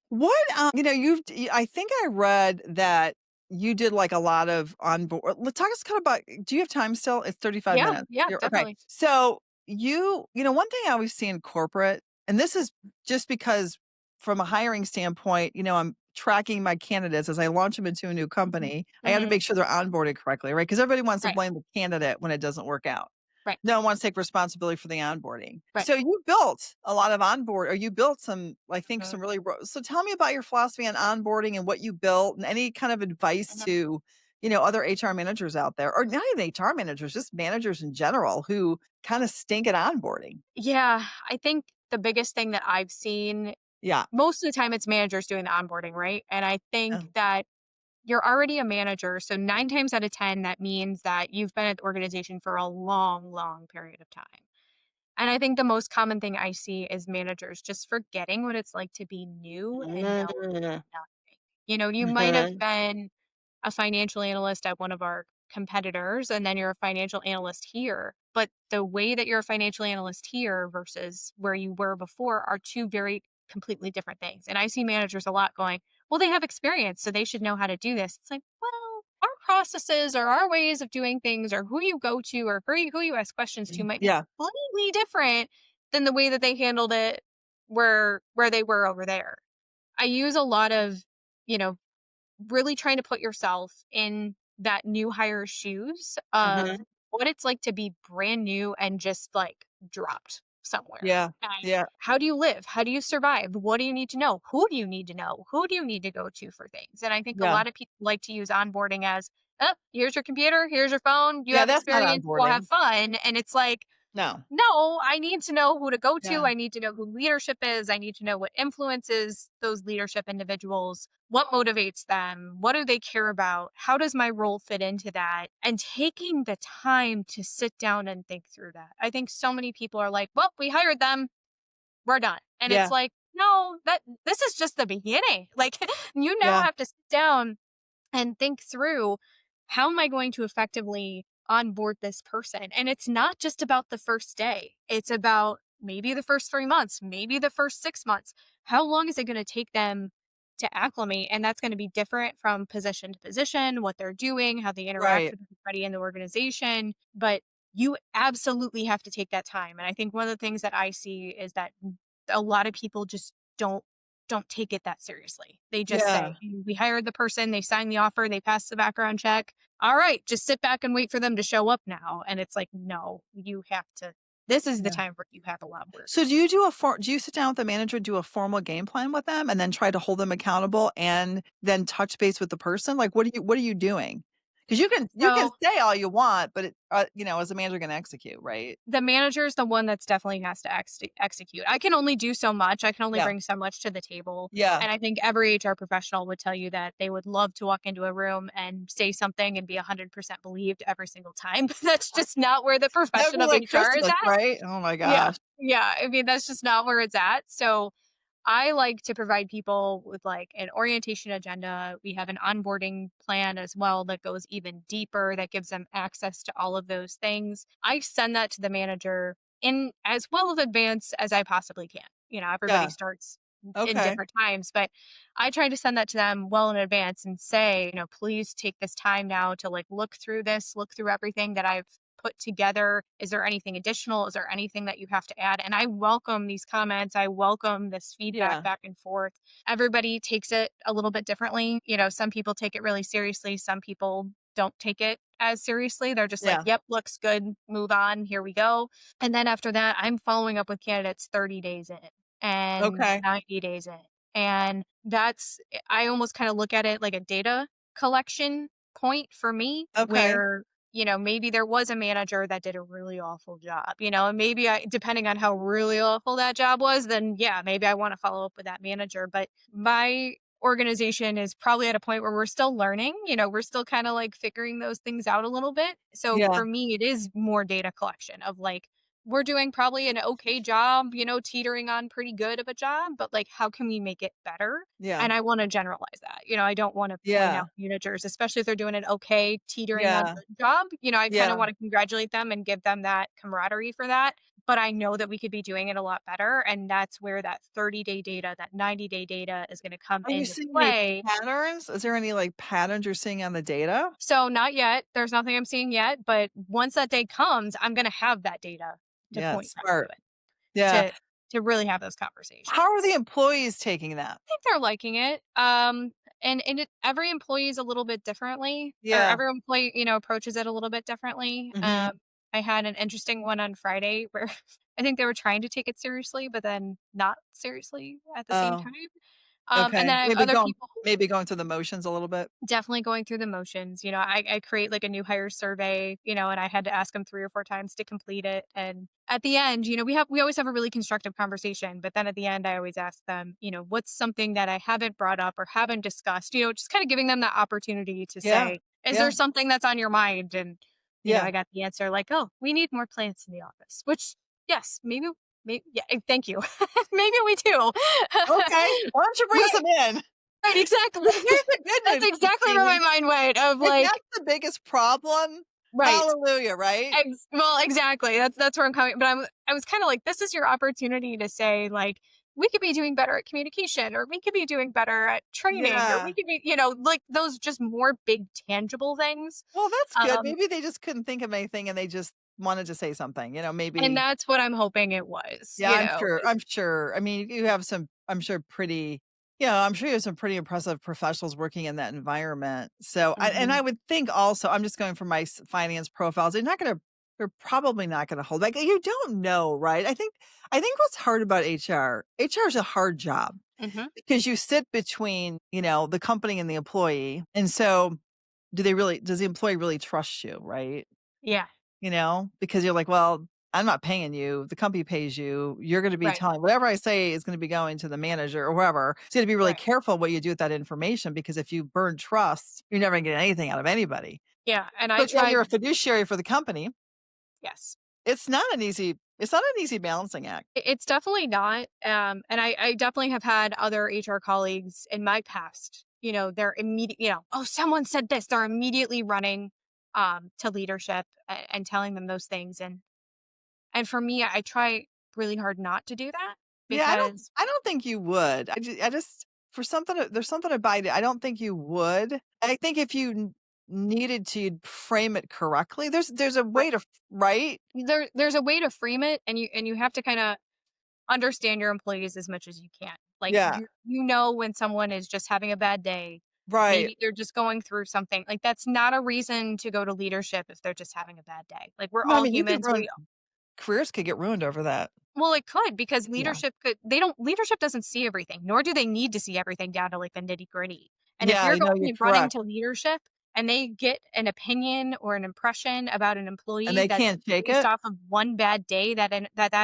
I think I read that you did like a lot of onboard. Let's talk just kind of about, do you have time still? It's 35 yeah, minutes. yeah, You're okay. definitely. So one thing I always see in corporate, and this is just because from a hiring standpoint, I'm tracking my candidates as I launch them into a new Mhm. company. I have to Mhm. make sure they're onboarded correctly, right? Because everybody wants to Right. blame the candidate when it doesn't work out. Right. No one wants to take responsibility for the onboarding. Right. So you built a lot of or you built some, I think Mhm. some really so tell me about your philosophy on onboarding and what you built and any kind of advice Mhm. to, other HR managers out there, or not even HR managers, just managers in general who kind of stink at onboarding. Yeah, I think the biggest thing that I've seen Yeah. most of the time it's managers doing the onboarding, right? And I think Oh, that you're already a manager. So 9 times out of 10, that means that you've been at the organization for a long, long period of time. And I think the most common thing I see is managers just forgetting what it's like to be new and know mm, nothing. You might have mhm. been a financial analyst at one of our competitors, and then you're a financial analyst here. But the way that you're a financial analyst here versus where you were before are two very completely different things. And I see managers a lot going, well, they have experience, so they should know how to do this. It's like, well, our processes or our ways of doing things or who you go to or who you ask questions to might be Yeah. completely different than the way that they handled it where they were over there. I use a lot of, you know, really trying to put yourself in that new hire's shoes of Mhm. what it's like to be brand new and just like dropped somewhere. Yeah. And Yeah. how do you live? How do you survive? What do you need to know? Who do you need to know? Who do you need to go to for things? And I think a Yeah. lot of people like to use onboarding as, oh, here's your computer, here's your phone, you Yeah, have that's not experience, go have onboarding. fun. And it's like, No. No, I need to know who to go to. Yeah. I need to know who leadership is. I need to know what influences those leadership individuals, what motivates them, what do they care about, how does my role fit into that, and taking the time to sit down and think through that. I think so many people are like, well, we hired them, we're done. And it's Yeah. like, no, that this is just the beginning. Like you now Yeah. have to sit down and think through, how am I going to effectively onboard this person? And it's not just about the first day. It's about maybe the first 3 months, maybe the first 6 months. How long is it going to take them to acclimate? And that's going to be different from position to position, what they're doing, how they interact Right. with everybody in the organization. But you absolutely have to take that time. And I think one of the things that I see is that a lot of people just don't take it that seriously. They just Yeah. say, "Hey, we hired the person, they signed the offer, they passed the background check. All right, just sit back and wait for them to show up now." And it's like, no, you have to, this is the Yeah. time where you have a lot of work. So do you sit down with the manager, do a formal game plan with them, and then try to hold them accountable and then touch base with the person? Like, what are you doing? Because you can So say all you want, but is the manager gonna execute, right? the manager is the one that's definitely has to execute. I can only do so much. I can only Yeah. bring so much to the table. Yeah. And I think every HR professional would tell you that they would love to walk into a room and say something and be 100% believed every single time. That's just not where the That would profession be of like HR is Christmas, at. right? Oh my Yeah. gosh. Yeah. I mean, that's just not where it's at. So I like to provide people with like an orientation agenda. We have an onboarding plan as well that goes even deeper, that gives them access to all of those things. I send that to the manager in as well of advance as I possibly can. Everybody Yeah. starts in Okay. different times, but I try to send that to them well in advance and say, please take this time now to like look through this, look through everything that I've put together. Is there anything additional? Is there anything that you have to add? And I welcome these comments. I welcome this feedback Yeah. back and forth. Everybody takes it a little bit differently. Some people take it really seriously. Some people don't take it as seriously. They're just like, Yeah. yep, looks good. Move on. Here we go. And then after that, I'm following up with candidates 30 days in and Okay. 90 days in. And I almost kind of look at it like a data collection point for me Okay. where maybe there was a manager that did a really awful job, and maybe depending on how really awful that job was, then yeah, maybe I want to follow up with that manager. But my organization is probably at a point where we're still learning, we're still kind of like figuring those things out a little bit. So Yeah. for me, it is more data collection of like, we're doing probably an okay job, teetering on pretty good of a job, but like, how can we make it better? Yeah. And I want to generalize that. I don't want to point Yeah. out managers, especially if they're doing an okay, teetering on Yeah. good job. I kind of Yeah. want to congratulate them and give them that camaraderie for that. But I know that we could be doing it a lot better. And that's where that 30-day data, that 90-day data is going to come Are you into seeing any play. patterns? Is there any, like, patterns you're seeing on the data? So, not yet. There's nothing I'm seeing yet. But once that day comes, I'm going to have that data to Yeah, point back to smart. it Yeah. to really have those How are the conversations. employees taking that? Think they're liking it. Every employee is a little bit differently, or Yeah. every employee, approaches it a little bit differently. Mhm. I had an interesting one on Friday where I think they were trying to take it seriously, but then not seriously at the same Oh, time. And okay. then I have other people Maybe going through the motions a little bit? definitely going through the motions. I create like a new hire survey, and I had to ask them 3 or 4 times to complete it. And at the end, we always have a really constructive conversation, but then at the end I always ask them, what's something that I haven't brought up or haven't discussed, just kind of giving them the opportunity to Yeah. say, is there Yeah. something that's on your mind? And Yeah. I got the answer like, oh, we need more plants in the office, which yes, maybe yeah, thank you. Maybe we do. Okay. Why don't you bring Right. some in? Right, exactly. But here's the good That's news, exactly where my Christine. mind went of If like, that's the biggest problem, right. hallelujah, right? Well, exactly. That's where I'm coming. But I was kind of like, this is your opportunity to say like, we could be doing better at communication, or we could be doing better at training, or we Yeah. could be, like those just more big tangible things. Well, that's good. Um, Maybe they just couldn't think of anything and they just wanted to say something, and maybe. that's what I'm hoping it was. Yeah, I'm sure. I mean, you have some, I'm sure you have some pretty impressive professionals working in that environment. So, I Mhm, would think also, I'm just going from my finance profiles. They're probably not going to hold. Like, you don't know, right? I think what's hard about HR is a hard job mhm, because you sit between, the company and the employee. And so, does the employee really trust you, right? yeah, Because you're like, well, I'm not paying you. The company pays you. You're going to be Right. telling whatever I say is going to be going to the manager or whoever. So you have to be really Right. careful what you do with that information because if you burn trust, you're never going to get anything out of anybody. Yeah, and I But yeah, tried. you're a fiduciary for the company. Yes. It's not an easy balancing act. It's definitely not, and I definitely have had other HR colleagues in my past, they're immediate "Oh, someone said this," they're immediately running, to leadership and telling them those things, and for me, I try really hard not to do that Yeah, because I don't think you would. I just for something there's something about it. I don't think you would. I think if you needed to you'd frame it correctly. There's a way to right? there's a way to frame it, and you have to kinda understand your employees as much as you can. Like, Yeah. you know when someone is just having a bad day, Right. maybe they're just going through something. Like, that's not a reason to go to leadership if they're just having a bad day. Like, we're No, I all mean, you could humans. run careers could get ruined over that. Well, it could because Yeah. leadership doesn't see everything, nor do they need to see everything down to, like, the nitty-gritty. And if Yeah, you're you know, going you're and running correct. to leadership and they get an opinion or an impression about an And employee they that's can't shake based it. off of one bad day that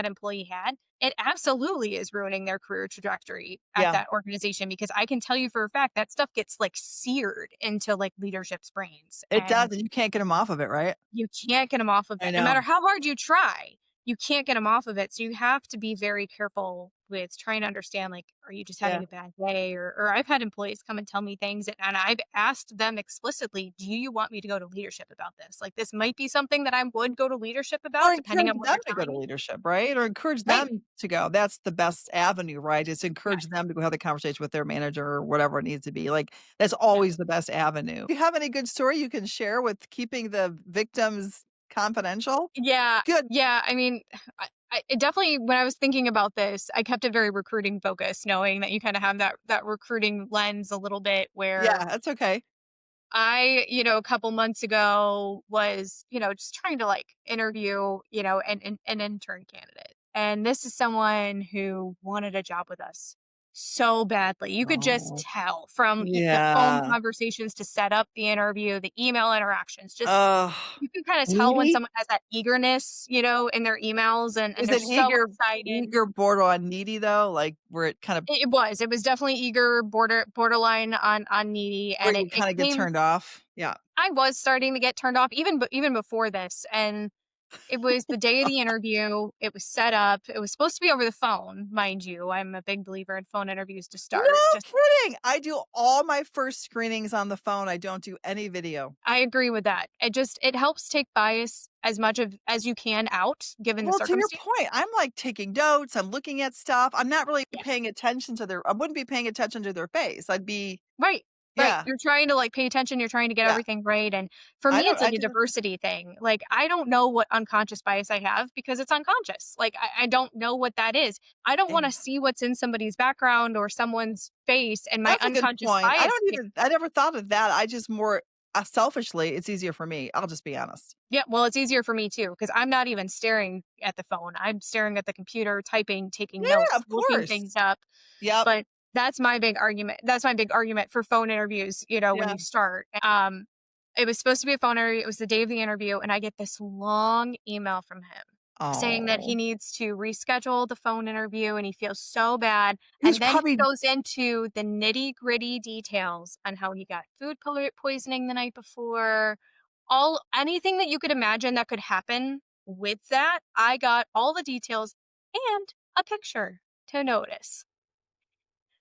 employee had, it absolutely is ruining their career trajectory at Yeah. that organization because I can tell you for a fact that stuff gets, like, seared into, like, leadership's brains, It does, and and you can't get them off of it, right? you can't get them off of I it. No matter know. how hard you try, you can't get them off of it. So you have to be very careful with trying to understand, like, are you just Yeah. having a bad day? Or I've had employees come and tell me things, and I've asked them explicitly, do you want me to go to leadership about this? Like, this might be something that I would go to leadership Or about, depending encourage on what them you're to go telling to me. leadership, right? Or encourage Right. them to go. That's the best avenue, right? Is encourage Yes. them to go have the conversation with their manager or whatever it needs to be. Like, that's Yeah. always the best avenue. Do you have any good story you can share with keeping the victims confidential? Yeah. Good. Yeah. I mean, it definitely, when I was thinking about this, I kept it very recruiting focused, knowing that you kind of have that recruiting lens a little bit where Yeah, that's okay. a couple months ago was, just trying to like interview, an intern candidate. And this is someone who wanted a job with us so badly. You could just Oh, tell from the phone yeah. conversations to set up the interview, the email interactions, just Oh, you can kind of tell when needy? someone has that eagerness, in their emails and Is they're it so excited. eager borderline needy though? Like where it kind of It was definitely eager, borderline on needy, where and it, you it kind of get came turned off? Yeah. I was starting to get turned off even before this, and it was the day of the interview, it was set up, it was supposed to be over the phone, mind you, I'm a big believer in phone interviews to No start, just kidding. I do all my first screenings on the phone. I don't do any video. I agree with that. It helps take bias as much of as you can out, given the Well, to your circumstance. point, I'm like taking notes. I'm looking at stuff. I'm not really Yes. paying attention to I wouldn't be paying attention to their face. I'd be, Right, right. yeah, You're trying to, like, pay attention, you're trying to get yeah. everything right, and for me, it's I like a didn't, diversity thing. Like, I don't know what unconscious bias I have because it's unconscious. Like, I don't know what that is. I don't wanna and see what's in somebody's background or someone's face, and my that's a good unconscious point. bias kicks. I never thought of that. I just more selfishly, it's easier for me. I'll just be honest. Yeah, well, it's easier for me too because 'cause I'm not even staring at the phone. I'm staring at the computer, typing, taking Yeah, notes, of looking course. things up. Yep. But that's my big argument for phone interviews, when Yeah. you start. It was supposed to be a phone interview, it was the day of the interview, and I get this long email from him saying that he Oh, needs to reschedule the phone interview and he feels so bad, he's and then he probably, goes into the nitty-gritty details on how he got food poisoning the night before, all anything that you could imagine that could happen with that, I got all the details and a picture to notice.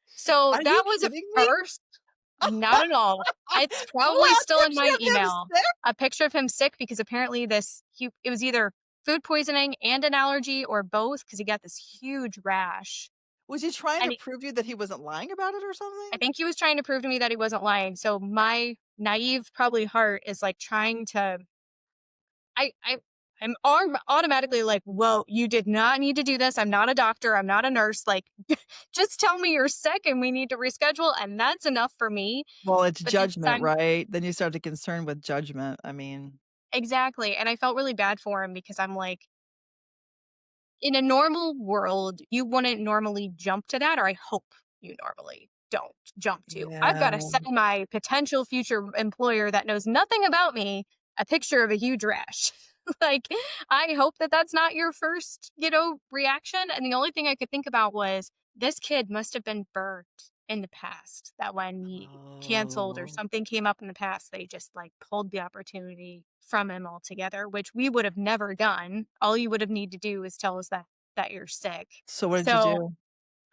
So are you that was a kidding me? first. Not at all. It's Who probably has still in picture my of him email. sick? A picture of him sick because apparently it was either food poisoning and an allergy or both because he got this huge rash. Was he trying And to prove to you that he wasn't lying about it or I something? think he was trying to prove to me that he wasn't lying. So my naive, probably heart is like trying to I'm automatically like, "Whoa, you did not need to do this. I'm not a doctor. I'm not a nurse. Like, just tell me you're sick and we need to reschedule." And that's enough for me. Well, it's But the judgment, time right? Then you start to concern with judgment. I mean, exactly. And I felt really bad for him because I'm like, in a normal world, you wouldn't normally jump to that, or I hope you normally don't jump to. I've got yeah. to send my potential future employer that knows nothing about me a picture of a huge rash. Like, I hope that that's not your first, reaction. And the only thing I could think about was this kid must have been burnt in the past that when he canceled or Oh. something came up in the past, they just like pulled the opportunity from him altogether, which we would have never done. All you would have need to do is tell us that you're sick. So what did you So do?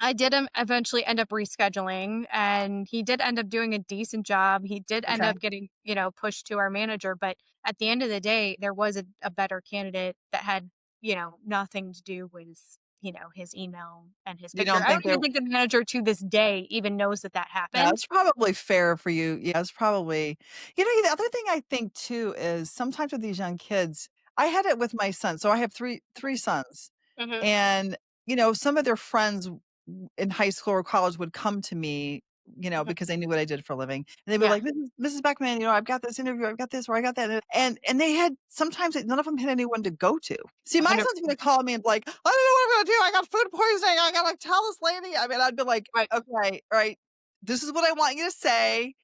I did eventually end up rescheduling, and he did end up doing a decent job. He did end Okay. up getting, pushed to our manager, but at the end of the day, there was a better candidate that had, nothing to do with, his email and his You picture. don't I don't think there even think the manager to this day even knows that that Yeah, happened. it's probably fair for you. Yeah, it's probably the other thing I think too is sometimes with these young kids, I had it with my son. So I have three sons. Mhm, And, some of their friends in high school or college would come to me, mhm. because they knew what I did for a living. And they'd be Yeah, like, Mrs. Beckman, I've got this interview, I've got this, or I got that. And they had sometimes none of them had anyone to go to. See, my son's gonna 100%. call me and be like, I don't know what I'm gonna do. I got food poisoning. I gotta tell this lady. I mean, I'd be like, Right, okay, all right, this is what I want you to say.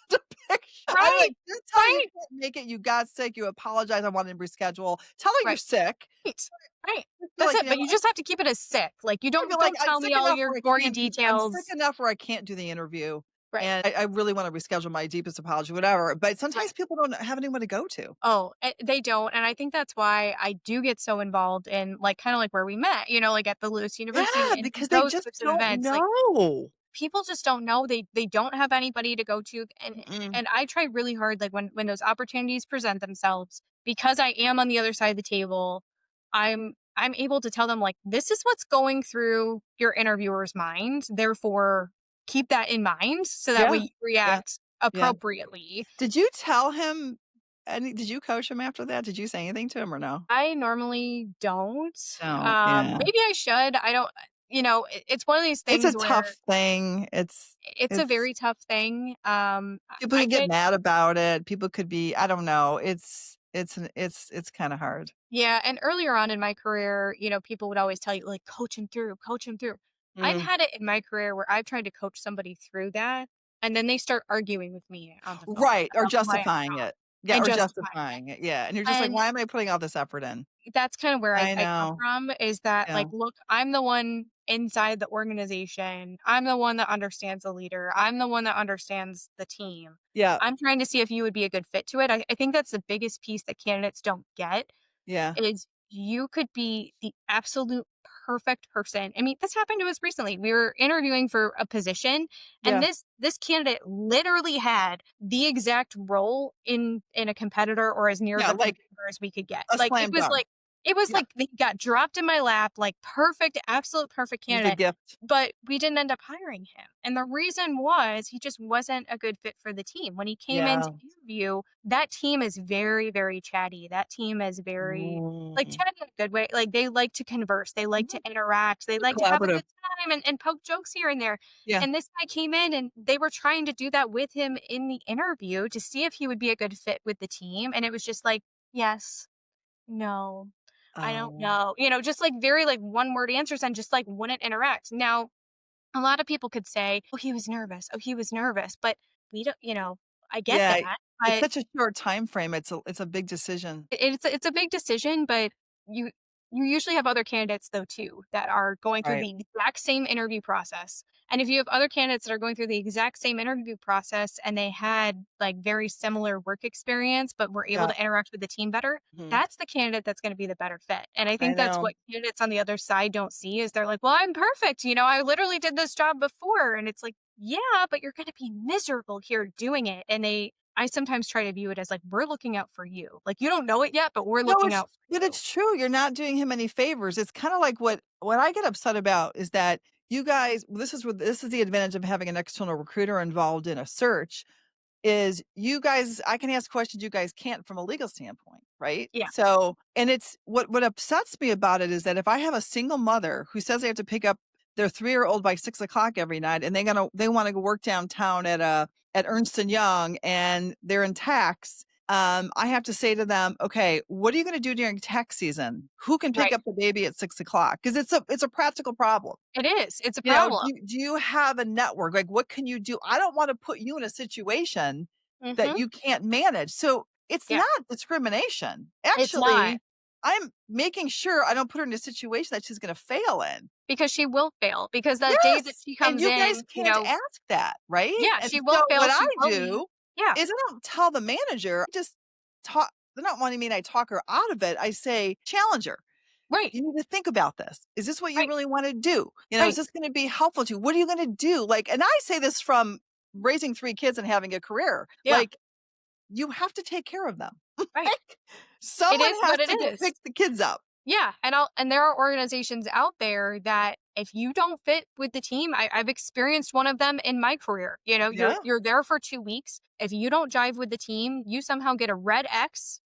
The picture. I'm right, like, just tell her you right, can't make it. You got sick. You apologize. I wanted to reschedule. Tell her you're right, sick. right. Just be That's like, it, but you just have to keep it as sick. Like, you I'd be like, don't "I'm tell me sick all enough your where I gory can't do I'm sick details. enough where I can't do the interview, Right. and I really wanna reschedule my deepest apology," whatever, but Yeah. sometimes people don't have anyone to go to. Oh, they don't, and I think that's why I do get so involved in, like, kinda like where we met, like, at the Lewis University Yeah, and because they those just sorts of don't events, like, know. people just don't know, they don't have anybody to go to, and Mm-mm. and I try really hard, like, when those opportunities present themselves, because I am on the other side of the table, I'm able to tell them, like, "This is what's going through your interviewer's mind, therefore, keep that in mind so that way Yeah, you yeah, react yeah. appropriately." Did you tell him did you coach him after that? Did you say anything to him or no? I normally don't. Don't, yeah. Maybe I should. I don't it's one of these It's a things tough where thing. it's a It's very tough thing. people I could get get mad about it. People could be I don't know. It's kinda hard. yeah, and earlier on in my career, people would always tell you, like, coach him through, coach him through. I've Mm. had it in my career where I've tried to coach somebody through that, and then they start arguing with me on the phone Right, or about why I'm justifying wrong it. Yeah, and or justifying justifying it, yeah, and you're it. just like, And "Why am I putting all this effort in?" that's kind of where I I come know, from is that, yeah, like, look, I'm the one inside the organization. I'm the one that understands the leader. I'm the one that understands the team. yeah, I'm trying to see if you would be a good fit to it. I think that's the biggest piece that candidates don't get yeah, is you could be the absolute perfect person. I mean, this happened to us recently. We were interviewing for a position and yeah, this candidate literally had the exact role in a competitor or as near yeah, of a like competitor as we could get. a Like slam dunk. it was Yeah, like they got dropped in my lap, like perfect, absolute perfect he's a candidate. gift. But we didn't end up hiring him. And the reason was he just wasn't a good fit for the team. When he came in to Yeah. interview, that team is very, very chatty. That team is very like Mm. chatty in a good way. Like they like to converse, they like to Mhm. interact, they like to have a Collaborative. good time and poke jokes here and there. Yeah. And this guy came in and they were trying to do that with him in the interview to see if he would be a good fit with the team. And it was just like, yes, no, I don't Oh. know. Just like very like one word answers and just like wouldn't interact. Now, a lot of people could say, "Oh, he was nervous. Oh, he was nervous." But we don't, I get Yeah, that. it's But such a short time frame, it's a big decision. it's a big decision, but you you usually have other candidates though too that are going through Right. the exact same interview process. And if you have other candidates that are going through the exact same interview process and they had like very similar work experience but were able Yeah. to interact with the team better, Mhm. that's the candidate that's going to be the better fit. And I I think that's know. what candidates on the other side don't see is they're like, "Well, I'm perfect. I literally did this job before." And it's like, "Yeah, but you're going to be miserable here doing it." And I sometimes try to view it as like, we're looking out for you. Like, you don't know it yet, but we're No, looking out for but you. it's true, you're not doing him any favors. It's kinda like what I get upset about is that you guys this is the advantage of having an external recruiter involved in a search, is you guys I can ask questions you guys can't from a legal standpoint, right? Yeah, So and it's what upsets me about it is that if I have a single mother who says they have to pick up their 3-year-old by 6 o'clock every night and they wanna go work downtown at Ernst& and Young and they're in tax, I have to say to them, "Okay, what are you gonna do during tax season? Who can pick right. up the baby at 6 o'clock?" Because it's a practical problem. It is. It's a Do problem. you have a network? Like, what can you do? I don't wanna put you in a situation that Mhm. you can't manage. So, it's Yeah. not discrimination. It's Actually, not. I'm making sure I don't put her in a situation that she's gonna fail in. because she will fail, because that day that Yes, she and comes you guys in, can't ask that, right? yeah, And she so will fail, what I she will leave. do Yeah, is I don't tell the manager, I just talk they're not wanting me and I talk her out of it. I say, "Challenge her. right, You need to think about this. Is this what you right, really wanna do? Is right, this gonna be helpful to you? What are you gonna do?" Like, and I say this from raising 3 kids and having a career. yeah, Like, you have to take care of them. right. Like, It someone is has what it to go is. pick the kids up. Yeah, and there are organizations out there that if you don't fit with the team, I've experienced one of them in my career. Yeah. You're there for 2 weeks. If you don't jive with the team, you somehow get a red X,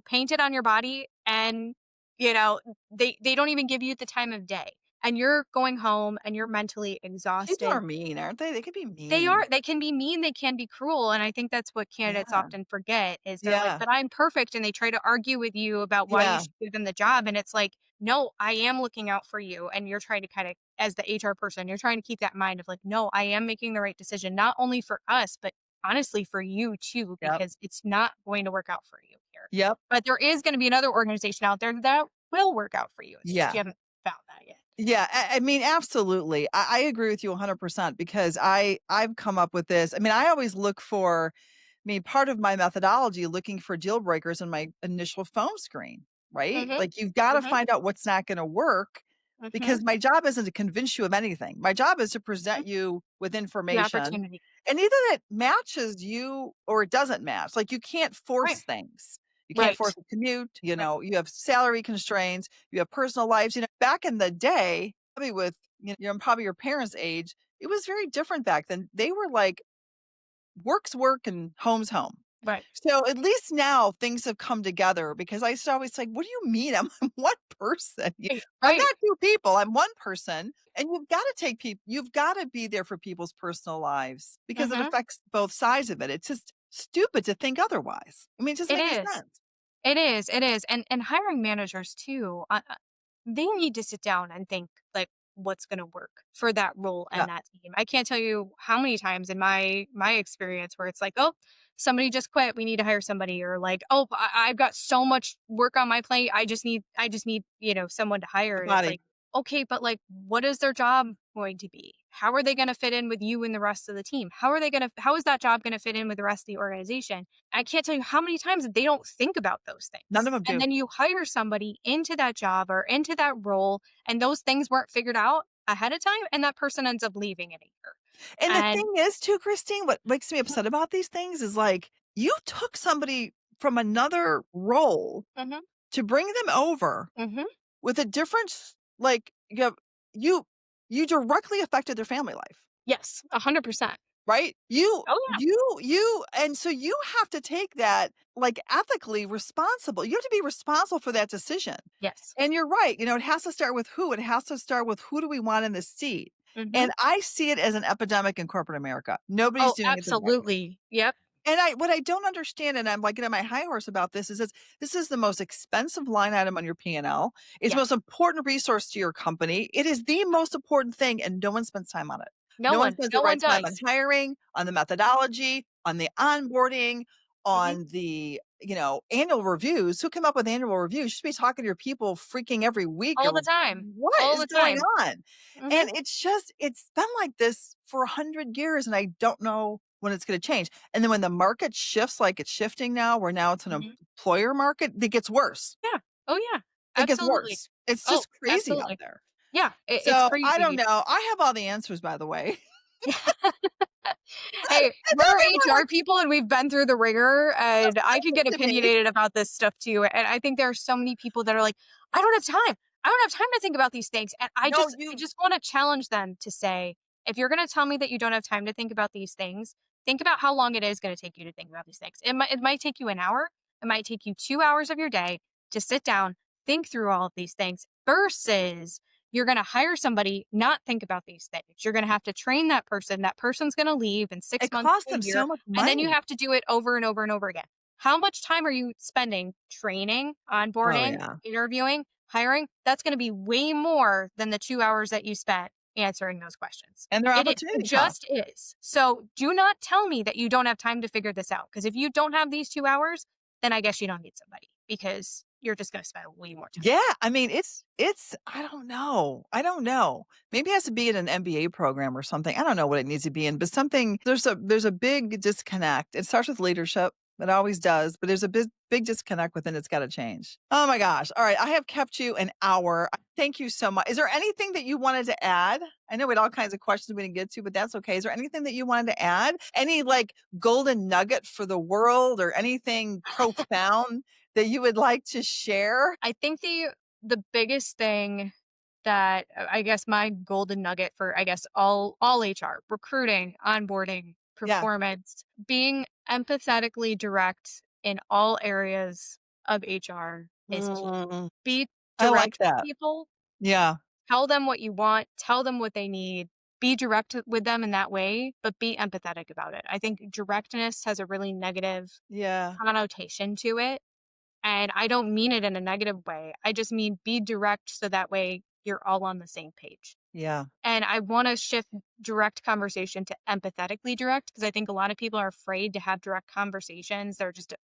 painted on your body, and you know they don't even give you the time of day, and you're going home and you're mentally Kids are exhausted. mean, aren't they? They can be They are mean. they can be mean, they can be cruel, and I think that's what candidates Yeah. often forget is they're like, Yeah. "But I'm perfect," and they try to argue with you about why you Yeah. should give them the job, and it's like, "No, I am looking out for you," and you're trying to kinda as the HR person, you're trying to keep that in mind of like, "No, I am making the right decision, not only for us, but honestly for you too, Yep. because it's not going to work out for you here. Yep. But there is gonna be another organization out there that will work out for you, it's just Yeah. you haven't found that yet." Yeah, I mean, absolutely. I agree with you 100% because I've come up with this. I mean, I always look for I mean, part of my methodology looking for deal breakers in my initial phone screen, right? Mhm, Like you've got to mhm, find out what's not going to work mhm, because my job isn't to convince you of anything. My job is to mhm. present you with The information opportunity. and either it matches you or it doesn't match. Like you can't Right, force things. You can't force right, a commute, right. you have salary constraints, you have personal lives. Back in the day, probably with probably your parents' age, it was very different back then. They were like work's work and home's home. Right. So at least now things have come together because I used to always like, what do you mean? I'm one person. I'm Right. not two people. I'm one person. And you've got to take people, you've got to be there for people's personal lives because it Mhm. affects both sides of it. It's just stupid to think otherwise. I mean, it doesn't It make any is. sense. It is, and hiring managers too, they need to sit down and think, like, what's gonna work for that role Yeah. and that team. I can't tell you how many times in my experience where it's like, "Oh, somebody just quit, we need to hire somebody," or like, "Oh, I've got so much work on my plate, I just need, someone to The hire," and it's body. like, "Okay, but, like, what is their job going to be? How are they gonna fit in with you and the rest of the team? How is that job gonna fit in with the rest of the organization?" I can't tell you how many times they don't think about those None things. of them And do. then you hire somebody into that job or into that role, and those things weren't figured out ahead of time, and that person ends up leaving in a year. And the And thing is too, Christine, what makes me upset about these things is like you took somebody from another role mhm, to bring them over mhm. with a difference, like, you you directly affected their family life, Yes, 100%. right? Oh, yeah. You and so you have to take that, like, ethically responsible. You have to be responsible for that decision. Yes. And you're right, it has to start with who? It has to start with who do we want in the seat? Mhm. And I see it as an epidemic in corporate America. Nobody's Oh, doing it the right way. absolutely. Yep. And I what I don't understand, and I'm like getting on my high horse about this is the most expensive line item on your P&L. It's the most Yes. important resource to your company. It is the most important thing, and no one spends time on it. No No one one. spends the No one right time on does. hiring, on the methodology, on the onboarding, Mhm. on the, annual reviews. Who come up with annual reviews? You should be talking to your people freaking every week All the or time. what All is the going time. on? Mhm. And it's been like this for 100 years, and I don't know when it's gonna change. And then when the market shifts like it's shifting now, where now it's an Mhm. employer market, it gets worse. Yeah. Oh, yeah. It gets Absolutely. worse. It's Oh, just crazy out absolutely. there. Yeah. It's So, I don't crazy. know. I have all the answers, by the way. Hey, And we're everyone HR people and we've been through the ringer, and I can get to me. opinionated about this stuff too. And I think there are so many people that are like, I don't have time. I don't have time to think about these things. And I No, just I you just want to challenge them to say, if you're going to tell me that you don't have time to think about these things, think about how long it is going to take you to think about these things. It might take you an hour. It might take you 2 hours of your day to sit down, think through all of these things versus you're going to hire somebody, not think about these things. You're going to have to train that person. That person's going to leave in it 6 months costs to a them year. so much And then you money. have to do it over and over and over again. How much time are you spending training, Oh, onboarding, yeah. interviewing, hiring? That's going to be way more than the 2 hours that you spent answering those questions. And their It opportunity cost. just is. So do not tell me that you don't have time to figure this out. Because if you don't have these 2 hours, then I guess you don't need somebody because you're just going to spend way more time. Yeah, I mean, it's I don't know. I don't know. Maybe it has to be in an MBA program or something. I don't know what it needs to be in, but something there's a big disconnect. It starts with leadership. It always does, but there's a big disconnect within it's gotta change. Oh my gosh. All right, I have kept you an hour. Thank you so much. Is there anything that you wanted to add? I know we had all kinds of questions we didn't get to, but that's okay. Is there anything that you wanted to add? Any like golden nugget for the world or anything profound that you would like to share? I think the biggest thing that I guess my golden nugget for I guess all HR, recruiting, onboarding, Yeah. performance, being empathetically direct in all areas of HR is key. Mm, Be I like direct with that. people, Yeah. tell them what you want, tell them what they need. Be direct with them in that way, but be empathetic about it. I think directness has a really negative Yeah. connotation to it. And I don't mean it in a negative way. I just mean be direct so that way you're all on the same page. Yeah. And I want to shift direct conversation to empathetically direct because I think a lot of people are afraid to have direct conversations.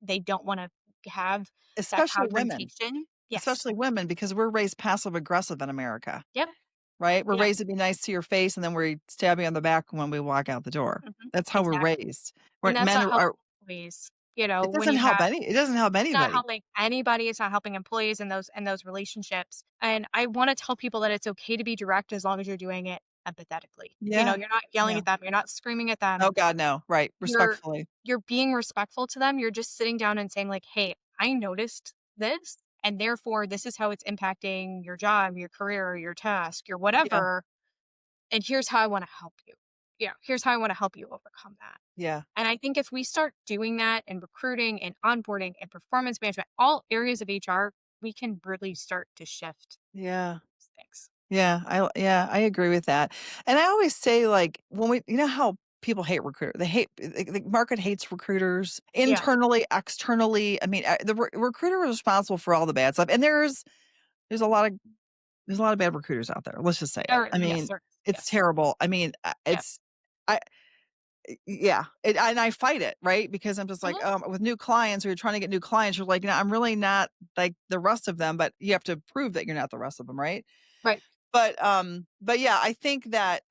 They don't want to have that Especially women. confrontation. Yes. Especially women because we're raised passive aggressive in America, Yep. right? We're Yep. raised to be nice to your face and then we stab you on the back when we walk out the door. Mhm. That's how we're Exactly. raised. And When that's men not helping are employees. it When doesn't you help have it doesn't help It's not anybody. helping anybody, it's not helping employees in those relationships, and I wanna tell people that it's okay to be direct as long as you're doing it empathetically. Yeah. You're not yelling Yeah. at them, you're not screaming at Oh them, god, no. Right. you're Respectfully. you're being respectful to them, you're just sitting down and saying like, "Hey, I noticed this, and therefore this is how it's impacting your job, your career, your task, your Yeah. whatever, and here's how I wanna help you." Here's how I wanna help you overcome that. Yeah. And I think if we start doing that in recruiting and onboarding and performance management, all areas of HR, we can really start to shift Yeah. things. Yeah, I agree with that. And I always say like when we you know how people hate recruiter. They hate the market hates recruiters Yeah. internally, externally. I mean, recruiter is responsible for all the bad stuff. And there's a lot of there's a lot of bad recruiters out there. Let's just say it. I Yes, mean, sir. it's Yes. terrible. I mean, Yeah. it's I yeah, and I fight it, right? Because I'm just like, Mhm. with new clients or you're trying to get new clients, you're like, no, I'm really not like the rest of them, but you have to prove that you're not the rest of them, right? Right. But yeah, I think that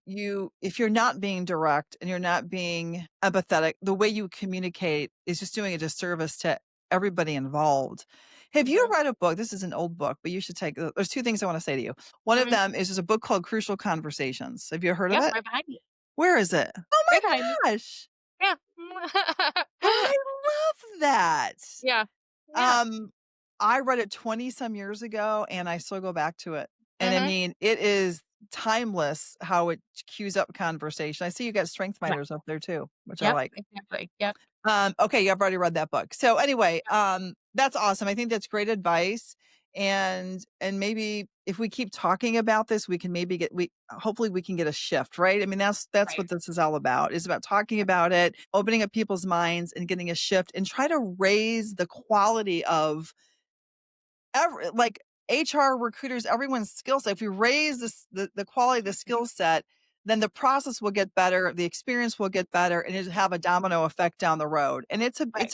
you if you're not being direct and you're not being empathetic, the way you communicate is just doing a disservice to everybody involved. Have you Mhm. read a book? This is an old book, but you should there's 2 things I wanna say to you. One of Mhm. them is there's a book called Crucial Conversations. Have you heard of Yep, it? right behind me. Where is it? Oh Right behind me. my gosh. Yeah. I love that. Yeah. Yeah. Um, I read it 20 some years ago and I still go back to it. And I Mhm. mean, it is timeless how it cues up conversation. I see you got strength Yeah. finders up there too, which I Yep. like. Exactly. Yep. Okay, yeah, I've already read that book. So anyway, Yep. that's awesome. I think that's great advice. And maybe if we keep talking about this, we can maybe get we hopefully we can get a shift, right? I mean, that's Right. what this is all about. Is about talking Yep. about it, opening up people's minds and getting a shift and try to raise the quality of like HR recruiters, everyone's skill set. If we raise the quality of the Mhm. skill set, then the process will get better, the experience will get better, and it'll have a domino effect down the road. And Right.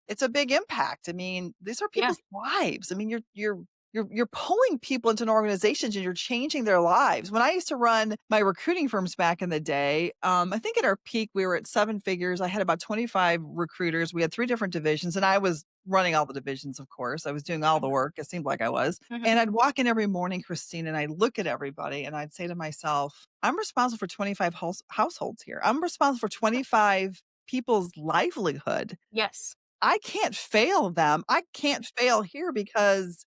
it's a big impact. I mean, these are Yeah. people's lives. I mean, you're pulling people into an organization and you're changing their lives. When I used to run my recruiting firms back in the day, I think at our peak we were at 7 figures. I had about 25 recruiters. We had 3 different divisions, and I was running all the divisions, of course. I was doing all the Mhm. work. It seemed like I was. Mhm. And I'd walk in every morning, Christine, and I'd look at everybody and I'd say to myself, I'm responsible for 25 households here. I'm responsible for 25 people's livelihood. Yes. I can't fail them. I can't fail here because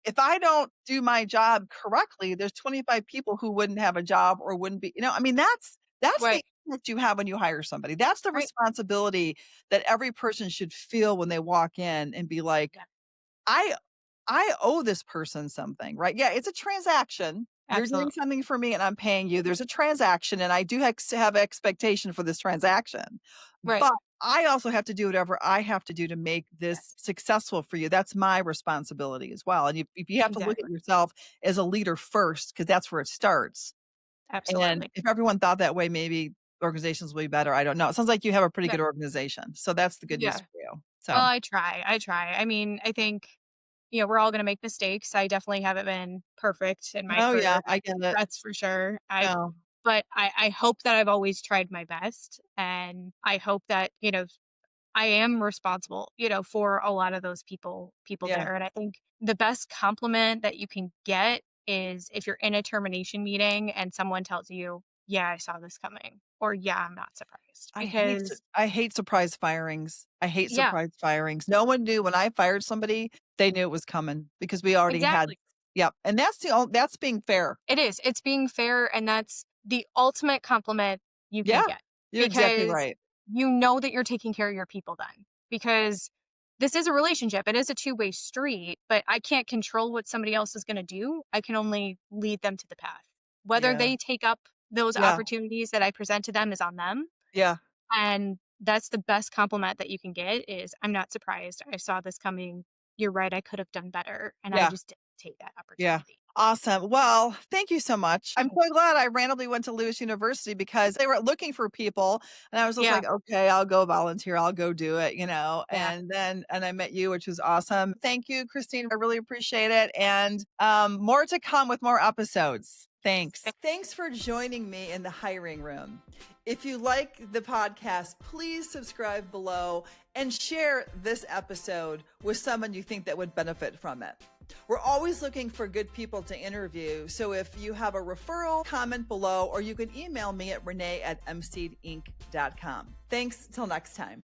if I don't do my job correctly, there's 25 people who wouldn't have a job or wouldn't be, I mean, that's the Right. impact you have when you hire somebody. That's the Right. responsibility that every person should feel when they walk in and be like, Yeah. I I owe this person something, right? Yeah, it's a transaction. You're doing Absolutely. something for me and I'm paying you. Mhm. There's a transaction and I do have expectation for this transaction. Right. But I also have to do whatever I have to do to make this Yes. successful for you. That's my responsibility as well. And if you have to look at Exactly. yourself as a leader first, because that's where it starts. And Absolutely. if everyone thought that way, maybe organizations will be better. I don't know. It sounds like you have a pretty Yeah. good organization. So that's the good news Yeah. for you. Well, So, I try. I try. I mean, I think, we're all gonna make mistakes. I definitely haven't been perfect in my oh career. yeah, I get it. That's for sure. No, But I hope that I've always tried my best, and I hope that, I am responsible, for a lot of those people yeah, there. And I think the best compliment that you can get is if you're in a termination meeting and someone tells you, "Yeah, I saw this coming," or "Yeah, I'm not surprised." Because I hate surprise firings. I hate yeah, surprise firings. No one knew when I fired somebody, they knew it was coming because we already had, exactly. yep. And that's being fair. It is. It's being fair, and that's the ultimate compliment you can Yeah, get you're exactly because right. you know that you're taking care of your people then. Because this is a relationship, it is a two-way street, but I can't control what somebody else is going to do. I can only lead them to the path. Whether Yeah, they take up those yeah, opportunities that I present to them is on them. yeah, And that's the best compliment that you can get is I'm not surprised. I saw this coming. You're right. I could have done better. And I yeah. just didn't take that Yeah. opportunity. Awesome. Well, thank you so much. I'm so glad I randomly went to Lewis University because they were looking for people. And I was just Yeah. like, okay, I'll go volunteer. I'll go do it, Yeah. and I met you, which was awesome. Thank you, Kristine. I really appreciate it. And more to come with more episodes. Thanks. Thanks for joining me in the hiring room. If you like the podcast, please subscribe below and share this episode with someone you think that would benefit from it. We're always looking for good people to interview. So if you have a referral, comment below, or you can email me at renee@mseedinc.com. Thanks. Till next time.